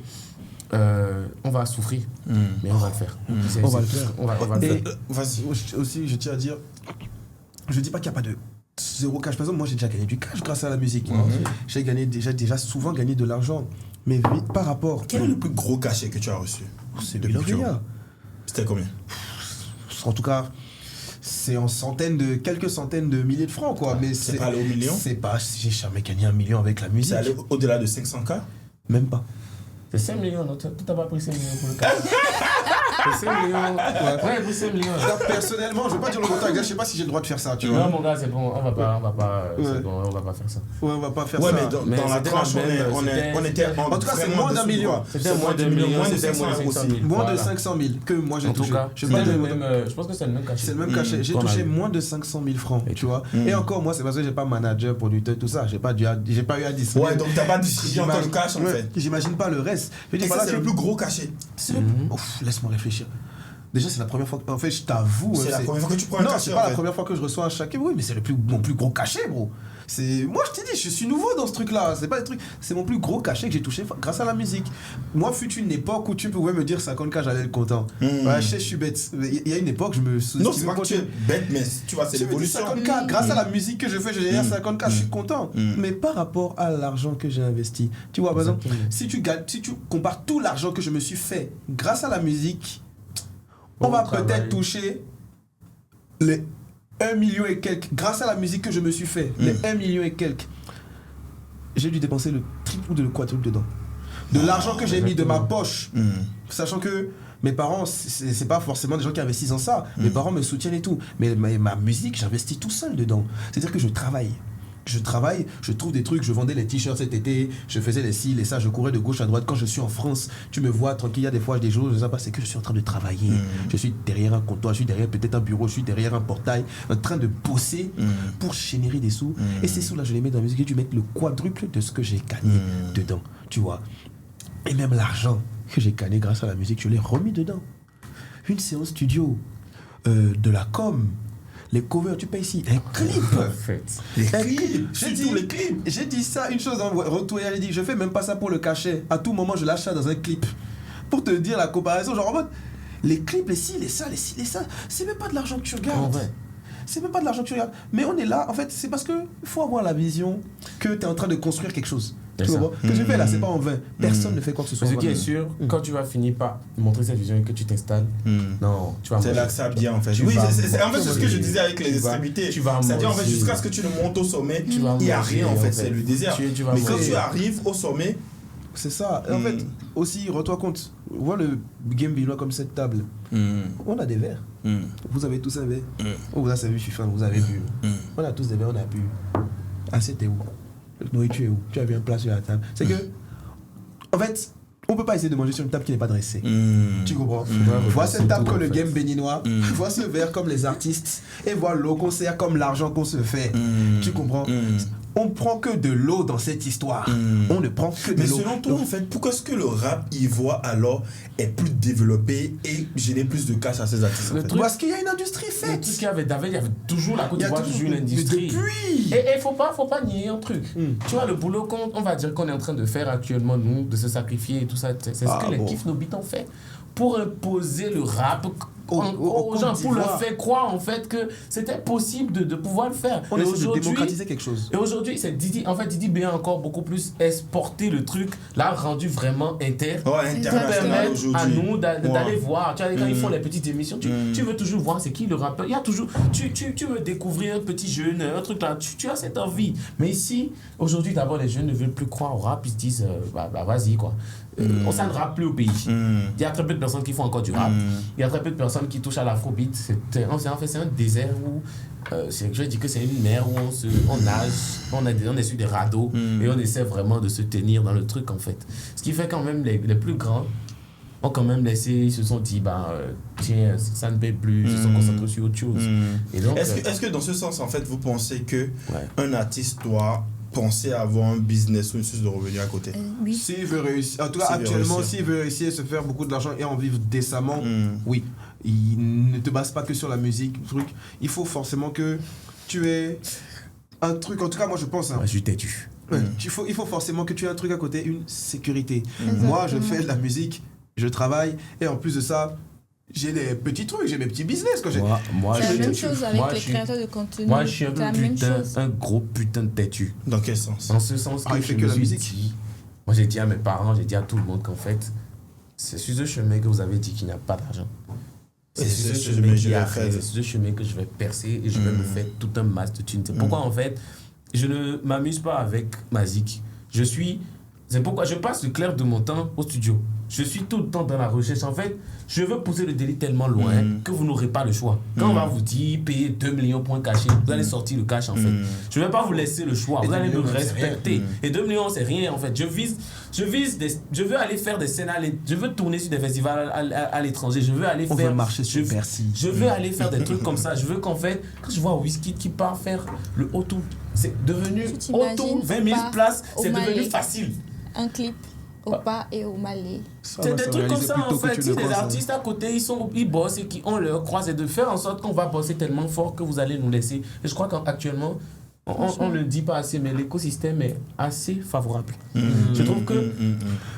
on va souffrir, mais on va le faire. On va le faire. On va le faire. Aussi, je tiens à dire, je dis pas qu'il n'y a pas de zéro cash. Par exemple, moi, j'ai déjà gagné du cash grâce à la musique. J'ai déjà souvent gagné de l'argent. Mais par rapport... Quel est le plus gros cachet que tu as reçu? C'est depuis Lovea. C'était combien? En tout cas... C'est en quelques centaines de milliers de francs, quoi. Mais c'est pas allé au million? C'est pas, j'ai jamais gagné 1 million avec la musique. C'est allé au-delà de 500K? Même pas. C'est 5 millions, non? Tu n'as pas pris 5 millions pour le cas. C'est 5 millions. Ouais, pris 5 millions. Personnellement, je ne veux pas dire le montant exact, je ne sais pas si j'ai le droit de faire ça, tu vois. Non, mon gars, c'est bon, on va pas faire ça. Ouais, on va pas faire ça. Mais dans la tranche, on était en tout cas, c'est moins d'1 million. C'était moins de 1 million, c'était moins de 500 000. Moins de 500 000 que moi j'ai touché. Je pense que c'est le même cachet. C'est le même cachet. J'ai touché moins de 500 000 francs, tu vois. Et encore, moi, c'est parce que j'ai pas manager, producteur, tout ça. J'ai pas eu à distribuer. Ouais, donc t'as pas distribué encore le cash en fait. J'imagine pas le reste. Et ça, c'est le plus gros cachet. Laisse-moi réfléchir. Déjà, c'est la première fois que... En fait, je t'avoue... C'est la première fois que tu prends un non, cachet. c'est pas la première fois que je reçois un cachet. Oui, mais c'est mon plus gros cachet, bro. Moi, je t'ai dit, je suis nouveau dans ce truc-là. C'est pas des trucs... C'est mon plus gros cachet que j'ai touché grâce à la musique. Moi, fut une époque où tu pouvais me dire 50K, j'allais être content. Ouais, je suis bête. Il y a une époque, je me suis... Non, c'est pas que tu es bête, mais tu vois, c'est l'évolution. 50K, grâce à la musique que je fais, je génère 50K, je suis content. Mais par rapport à l'argent que j'ai investi, tu vois, par exemple, si tu compares tout l'argent que je me suis fait grâce à la musique, on va peut-être toucher les 1 million et quelques. Grâce à la musique que je me suis fait, les 1 million et quelques, j'ai dû dépenser le triple ou le quadruple dedans. De l'argent que j'ai mis de ma poche, sachant que mes parents, c'est pas forcément des gens qui investissent dans ça. Mes parents me soutiennent et tout. Mais ma musique, j'investis tout seul dedans. C'est-à-dire que je travaille, je trouve des trucs, je vendais les t-shirts cet été, je faisais les ci, les ça, je courais de gauche à droite. Quand je suis en France, tu me vois tranquille, il y a des fois des jours, c'est que je suis en train de travailler. Je suis derrière un comptoir, je suis derrière peut-être un bureau, je suis derrière un portail, en train de bosser pour générer des sous. Et ces sous-là, je les mets dans la musique, j'ai dû mettre le quadruple de ce que j'ai gagné dedans, tu vois. Et même l'argent que j'ai gagné grâce à la musique, je l'ai remis dedans. Une séance studio, de la com, les covers, tu payes ici, un clip. Les clips, j'ai dit ça, une chose en retour, j'ai dit, je fais même pas ça pour le cachet. À tout moment, je lâche ça dans un clip. Pour te dire la comparaison, genre en mode, les clips, les ci, les ça, c'est même pas de l'argent que tu regardes. C'est même pas de l'argent que tu regardes. Mais on est là, en fait, c'est parce que faut avoir la vision que tu es en train de construire quelque chose. Tu vois, que j'ai fait là, c'est pas en vain. Personne ne fait quoi que ce soit. Mais ce qui est sûr, quand tu vas finir par montrer cette vision et que tu t'installes, non, tu vas. C'est là que ça vient en fait. Oui, en fait, c'est ce que je disais avec les extrémités. C'est-à-dire en fait, jusqu'à ce que tu ne montes au sommet, il n'y a rien en fait, c'est le désert. Mais quand tu arrives au sommet, c'est ça. En fait, aussi, rends-toi compte, vois le game binois comme cette table. On a des verres. Vous avez tous un verre. On vous a servi FIFA, vous avez bu. On a tous des verres, on a bu. Ah, c'était où? La nourriture est où? Tu as bien place sur la table. C'est que, en fait, on peut pas essayer de manger sur une table qui n'est pas dressée. Tu comprends? Vois cette table comme le game béninois, vois ce verre comme les artistes, et vois l'eau qu'on sert comme l'argent qu'on se fait. Tu comprends? On prend que de l'eau dans cette histoire. On ne prend que de l'eau. Mais selon toi, en fait, pourquoi est-ce que le rap ivoire alors est plus développé et génère plus de cash à ces artistes en fait? Parce qu'il y a une industrie faite. Le truc qu'il y avait David, il y avait toujours la Côte d'Ivoire, toujours une industrie. Et il faut pas nier un truc. Tu vois, le boulot qu'on va dire qu'on est en train de faire actuellement, nous, de se sacrifier et tout ça, c'est ce que les Kif Nobit ont fait pour imposer le rap aux gens, pour leur faire croire en fait que c'était possible de pouvoir le faire. On essaie de démocratiser quelque chose. Et aujourd'hui, c'est Didi, en fait, Didi B a encore beaucoup plus exporté le truc, l'a rendu vraiment pour permettre à nous d'aller voir. Tu vois, quand ils font les petites émissions, tu veux toujours voir c'est qui le rappeur. Il y a toujours, tu veux découvrir un petit jeune, un truc là, tu as cette envie. Mais ici, aujourd'hui, d'abord, les jeunes ne veulent plus croire au rap, ils se disent, vas-y quoi. On s'en rappe plus au pays. Il y a très peu de personnes qui font encore du rap. Il y a très peu de personnes qui touchent à l'afrobeat. En fait, c'est un désert où je dis que c'est une mer où on nage, on est sur des radeaux et on essaie vraiment de se tenir dans le truc en fait. Ce qui fait quand même les plus grands ont quand même laissé, ils se sont dit tiens, ça ne paie plus, ils se sont concentrés sur autre chose. Et donc, est-ce que dans ce sens en fait vous pensez que un artiste doit penser à avoir un business ou une source de revenus à côté? Oui. S'il veut réussir, en tout cas actuellement, s'il veut réussir à se faire beaucoup d'argent et en vivre décemment, oui. Il ne te base pas que sur la musique, truc. Il faut forcément que tu aies un truc, en tout cas moi je pense. Je suis têtu. Il faut forcément que tu aies un truc à côté, une sécurité. Moi je fais de la musique, je travaille et en plus de ça, j'ai des petits trucs, j'ai mes petits business. C'est la même chose avec les créateurs de contenu. Moi, je suis un gros putain de têtu. Dans quel sens? En ce sens que je me suis dit, moi j'ai dit à mes parents, j'ai dit à tout le monde qu'en fait, c'est sur ce chemin que vous avez dit qu'il n'y a pas d'argent. C'est sur ce chemin que je vais percer et je vais me faire tout un masse de thunes. C'est pourquoi en fait, je ne m'amuse pas avec ma zik. C'est pourquoi je passe le clair de mon temps au studio. Je suis tout le temps dans la recherche. En fait, je veux pousser le délit tellement loin que vous n'aurez pas le choix. Quand on va vous dire payer 2 millions pour un cachet, vous allez sortir le cash en fait. Je ne vais pas vous laisser le choix. Vous allez me respecter. Et 2 millions, c'est rien en fait. Je veux aller faire des scènes, je veux tourner sur des festivals à l'étranger. Je veux aller faire. Marcher sur Bercy. Je veux aller faire des trucs comme ça. Je veux qu'en fait, quand je vois Wizkid qui part faire le auto, c'est devenu auto, 20 000 places, c'est devenu facile. Un clip au pas et au malais. C'est des trucs comme ça en fait. Si les artistes à côté ils bossent et qui ont leur croix, c'est de faire en sorte qu'on va bosser tellement fort que vous allez nous laisser. Et je crois qu'actuellement, on ne le dit pas assez, mais l'écosystème est assez favorable. Je trouve que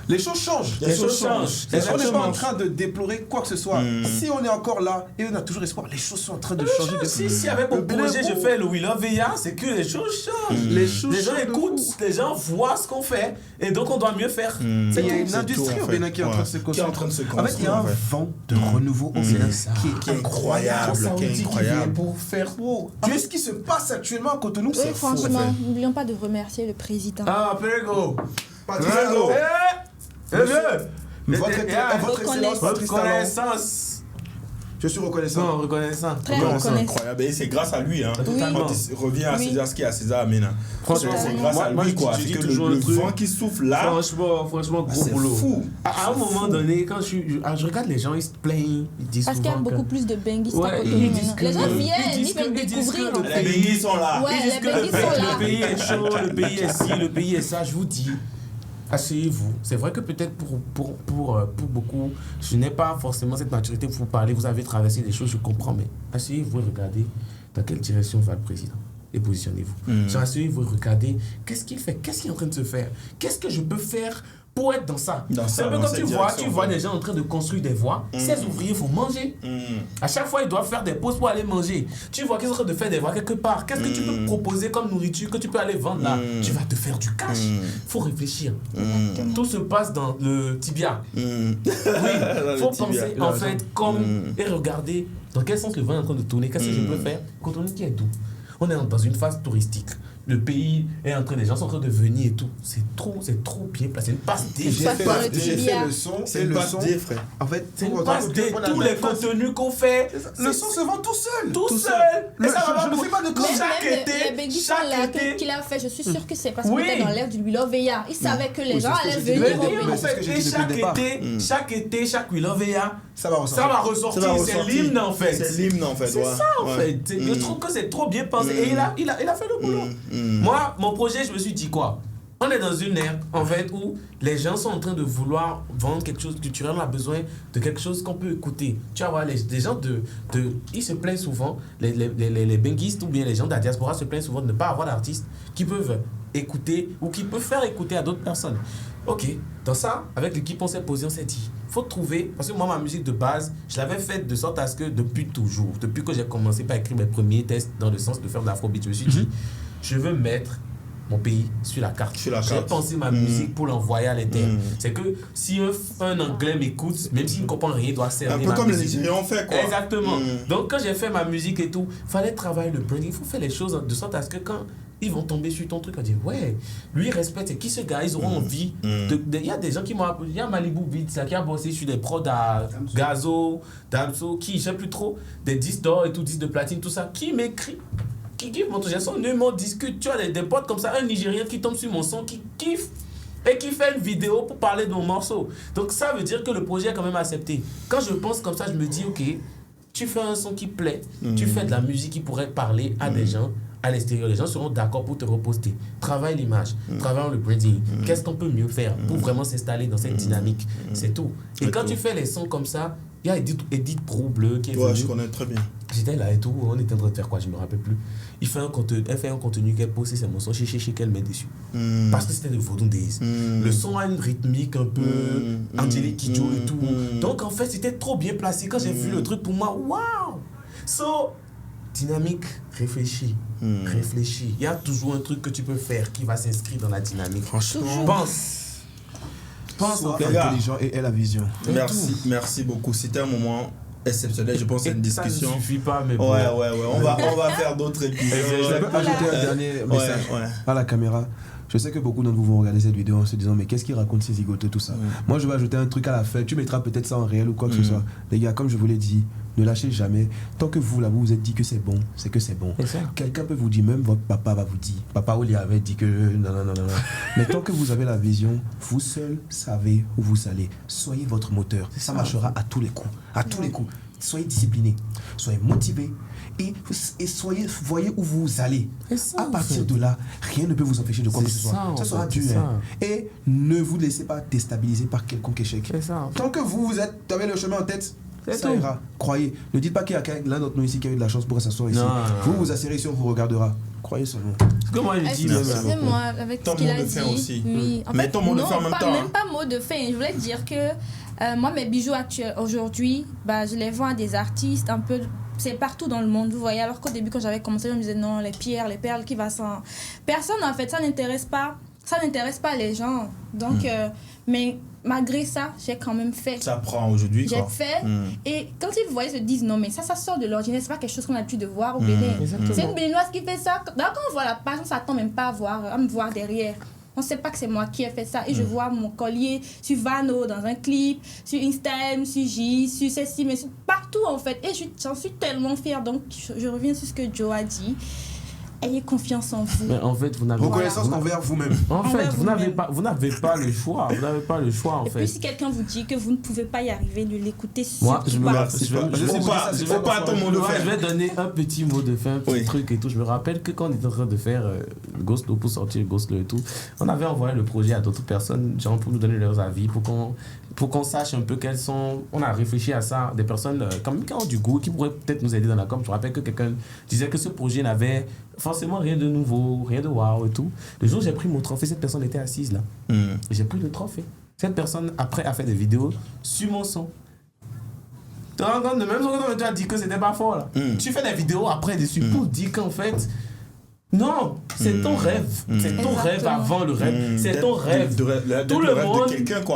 les choses changent. Les choses changent. On n'est pas en train de déplorer quoi que ce soit. Si on est encore là et on a toujours espoir, les choses sont en train de changer. Si avec mon projet je fais le We Love VA, c'est que les choses changent. Les gens écoutent, les gens voient ce qu'on fait et donc on doit mieux faire. Il y a une industrie au Bénin qui est en train de se construire. En fait, il y a un vent de renouveau au Bénin qui est incroyable. Pour faire Qu'est-ce qui se passe actuellement à Cotonou? Oui, franchement, n'oublions pas de remercier le président. Ah, Pégo! Pégo! Votre reconnaissance. Je suis reconnaissant. Non, reconnaissant. Très reconnaissant. Incroyable. Et c'est grâce à lui. Hein. Totalement. Quand il revient à César ce qui est à César, Amina. Franchement, c'est grâce à lui, quoi. C'est que le vent qui souffle là. Franchement, gros boulot. C'est fou. À un moment donné, quand je regarde les gens, ils se plaignent. Ils disent parce qu'il y a souvent beaucoup plus de benguistes à Cotonou ils maintenant. disent que Les gens viennent, ils viennent découvrir. Les benguis sont là. Ouais, les benguis sont là. Le pays est chaud, le pays est ci, le pays est ça. Je vous dis, asseyez-vous. C'est vrai que peut-être pour beaucoup, je n'ai pas forcément cette maturité pour vous parler. Vous avez traversé des choses, je comprends, mais asseyez-vous et regardez dans quelle direction va le président. Et positionnez-vous. Asseyez-vous et regardez qu'est-ce qu'il fait, qu'est-ce qui est en train de se faire, qu'est-ce que je peux faire pour être dans ça. C'est un peu comme tu vois des gens en train de construire des voies. Ces ouvriers, il faut manger. À chaque fois, ils doivent faire des pauses pour aller manger. Tu vois qu'ils sont en train de faire des voies quelque part. Qu'est-ce que tu peux proposer comme nourriture que tu peux aller vendre là? Tu vas te faire du cash. Il faut réfléchir. Tout se passe dans le tibia. Oui, il faut penser en fait comme et regarder dans quel sens le vent est en train de tourner. Qu'est-ce que je peux faire? Quand on est doux. On est dans une phase touristique. Le pays est en train, les gens sont en train de venir et tout. C'est trop bien placé. C'est une passe D. J'ai fait le son. C'est une passe D, frère. En fait, c'est une passe D. Tous les contenus qu'on fait. Le son se vend tout seul. Tout seul. Et ça va pas pour pas de com. Chaque été qu'il a fait, je suis sûr que c'est parce qu'il était dans l'air du We Love VA. Il savait que les gens allaient venir au pays. Chaque été, chaque We Love VA, ça va ressortir. C'est l'hymne en fait. C'est l'hymne en fait. C'est ça en fait. Je trouve que c'est trop bien pensé. Et il a fait le boulot. Moi, mon projet, je me suis dit quoi? On est dans une ère, en fait, où les gens sont en train de vouloir vendre quelque chose culturel. On a besoin de quelque chose qu'on peut écouter. Tu vois, les gens ils se plaignent souvent, les benguistes ou bien les gens de la diaspora se plaignent souvent de ne pas avoir d'artistes qui peuvent écouter ou qui peuvent faire écouter à d'autres personnes. Ok, dans ça, avec l'équipe, on s'est posé, on s'est dit, il faut trouver, parce que moi, ma musique de base, je l'avais faite de sorte à ce que depuis toujours, depuis que j'ai commencé par écrire mes premiers tests dans le sens de faire de l'afrobeat, je me suis dit, je veux mettre mon pays sur la carte. J'ai pensé ma musique pour l'envoyer à l'internet. C'est que si un Anglais m'écoute, même s'il ne comprend rien, il doit cerner ma musique. Un peu comme les Nigériens ont fait, quoi. Exactement. Donc, quand j'ai fait ma musique et tout, il fallait travailler le branding. Il faut faire les choses de sorte à ce que quand ils vont tomber sur ton truc, on dit ouais, lui il respecte, c'est qui ce gars, ils auront envie. Il y a des gens qui m'ont appelé, il y a Malibu Beats qui a bossé sur des prods à Gazo, Damso, qui, je sais plus trop, des disques d'or et tout, disques de platine, tout ça, qui m'écrit, qui kiffe mon truc, on discute, tu vois, des potes comme ça, un Nigérien qui tombe sur mon son, qui kiffe et qui fait une vidéo pour parler de mon morceau. Donc ça veut dire que le projet est quand même accepté. Quand je pense comme ça, je me dis ok, tu fais un son qui plaît, tu fais de la musique qui pourrait parler à des gens à l'extérieur, les gens seront d'accord pour te reposter. Travaille l'image, travaille le branding. Qu'est-ce qu'on peut mieux faire pour vraiment s'installer dans cette dynamique? C'est tout. Et quand tu fais les sons comme ça, il y a Edith Pro Bleu qui est venue. Je connais très bien. J'étais là et tout, on était en train de faire quoi, je me rappelle plus. Elle fait un contenu qu'elle poste, c'est mon son, chez qu'elle met dessus. Parce que c'était de Vodun Days. Le son a une rythmique un peu Angélique Kidjo et tout. Donc en fait, c'était trop bien placé. Quand j'ai vu le truc pour moi, waouh! So, dynamique, réfléchis. Réfléchis. Il y a toujours un truc que tu peux faire qui va s'inscrire dans la dynamique. Franchement. Pense en intelligent et la vision. Merci beaucoup. C'était un moment exceptionnel, je pense, c'est une discussion. Ça ne suffit pas, mais bon. Ouais. On va faire d'autres épisodes. Je peux ajouter un dernier message à la caméra. Je sais que beaucoup d'entre vous vont regarder cette vidéo en se disant mais qu'est-ce qu'il raconte ces zigoteux, tout ça. Moi je vais ajouter un truc à la fin, tu mettras peut-être ça en réel ou quoi que ce soit. Les gars, comme je vous l'ai dit, ne lâchez jamais. Tant que vous là vous vous êtes dit que c'est bon, c'est que c'est bon. Quelqu'un peut vous dire, même votre papa va vous dire, papa Oli avait dit que non. Mais tant que vous avez la vision, vous seul savez où vous allez. Soyez votre moteur, ça marchera à tous les coups. À tous les coups. soyez disciplinés, soyez motivés et voyez où vous allez. Ça, à partir de là, rien ne peut vous empêcher de quoi que ce soit. Ça sera dur. Et ne vous laissez pas déstabiliser par quelconque échec. Tant que vous avez le chemin en tête, ça ira. Croyez. Ne dites pas qu'il y a l'un d'entre nous ici qui a eu de la chance pour s'asseoir ici. Vous asseyez ici, on vous regardera. Croyez seulement. Ce que moi je dis, excusez-moi, avec ce qu'il a dit. Aussi. Oui. En mais fait, ton mot de fin en même temps. Même pas mot de fin. Je voulais dire que moi, mes bijoux actuels aujourd'hui, je les vends à des artistes un peu. C'est partout dans le monde, vous voyez. Alors qu'au début, quand j'avais commencé, je me disais non, les pierres, les perles, qui va s'en. Personne, en fait, ça n'intéresse pas les gens. Donc, mais malgré ça, j'ai quand même fait. Ça prend aujourd'hui, j'ai fait. Et quand ils voient, ils se disent non, mais ça sort de l'ordinaire, c'est pas quelque chose qu'on a l'habitude de voir au Bénin. C'est une Béninoise qui fait ça. Donc, quand on voit la page, on s'attend même pas à me voir derrière. On ne sait pas que c'est moi qui ai fait ça. Et je vois mon collier sur Vano, dans un clip, sur Instagram, sur J, sur ceci, mais partout en fait. Et j'en suis tellement fière. Donc, je reviens sur ce que Joe a dit. Ayez confiance en vous. Mais en fait, vous n'avez reconnaissance envers vous-même. En fait, vous n'avez pas le choix. Vous n'avez pas le choix en fait. Et puis si quelqu'un vous dit que vous ne pouvez pas y arriver, de l'écouter. Moi, je vais donner un petit mot de fin, un petit truc et tout. Je me rappelle que quand on était en train de faire Ghostlo pour sortir Ghostlo et tout, on avait envoyé le projet à d'autres personnes, genre pour nous donner leurs avis, pour qu'on sache un peu quelles sont. On a réfléchi à ça, des personnes quand même qui ont du goût, qui pourraient peut-être nous aider dans la com. Je me rappelle que quelqu'un disait que ce projet n'avait forcément rien de nouveau, rien de waouh et tout. Le jour où j'ai pris mon trophée, cette personne était assise là. J'ai pris le trophée. Cette personne, après, a fait des vidéos sur mon son. Tu te rends compte, même quand tu as dit que c'était pas fort là. Tu fais des vidéos après dessus pour dire qu'en fait, non, c'est ton rêve. C'est ton rêve avant le rêve. C'est ton rêve. Tout le monde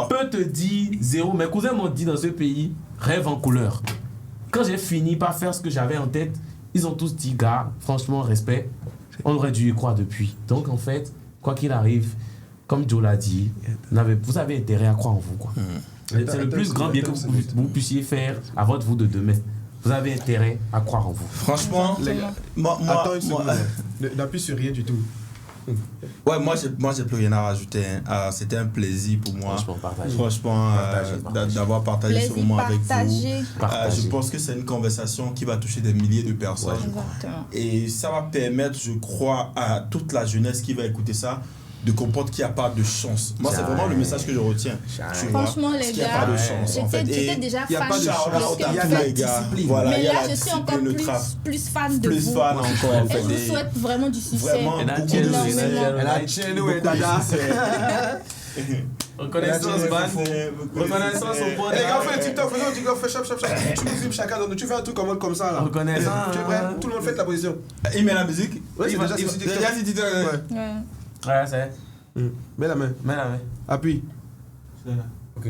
peut te dire zéro. Mes cousins m'ont dit dans ce pays, rêve en couleur. Quand j'ai fini par faire ce que j'avais en tête, ils ont tous dit, gars, franchement, respect, on aurait dû y croire depuis. Donc, en fait, quoi qu'il arrive, comme Joe l'a dit, vous avez intérêt à croire en vous, quoi. C'est le plus grand bien que vous puissiez faire à votre vous de demain. Vous avez intérêt à croire en vous. Franchement, les gars, attends une seconde. N'appuie sur rien du tout. Ouais, moi j'ai plus rien à rajouter. C'était un plaisir pour moi. Franchement, d'avoir partagé ce moment avec vous. Je pense que c'est une conversation qui va toucher des milliers de personnes. Et ça va permettre, je crois, à toute la jeunesse qui va écouter ça, de comprendre qu'il n'y a pas de chance. Moi, c'est vraiment le message que je retiens. Franchement, les gars, il n'y a pas de chance, en fait. J'étais déjà fan de discipline. Voilà, mais là, je suis encore plus fan de vous. Plus fan encore, en fait. Et je vous souhaite vraiment du succès. Vraiment, beaucoup de succès. Elle a Tchénou et Dada. Reconnaissance, reconnaissance au point. Les gars, fais un TikTok, faisons un TikTok, fais chap. Tu nous filmes chacun d'entre nous, tu fais un truc en mode comme ça là. Reconnaissance. Tu es prêt? Tout le monde fait la position. Il met la musique. Oui, c'est déjà sur TikTok. Ouais, c'est. Mets la main. Mets la main. Appuie. Ok.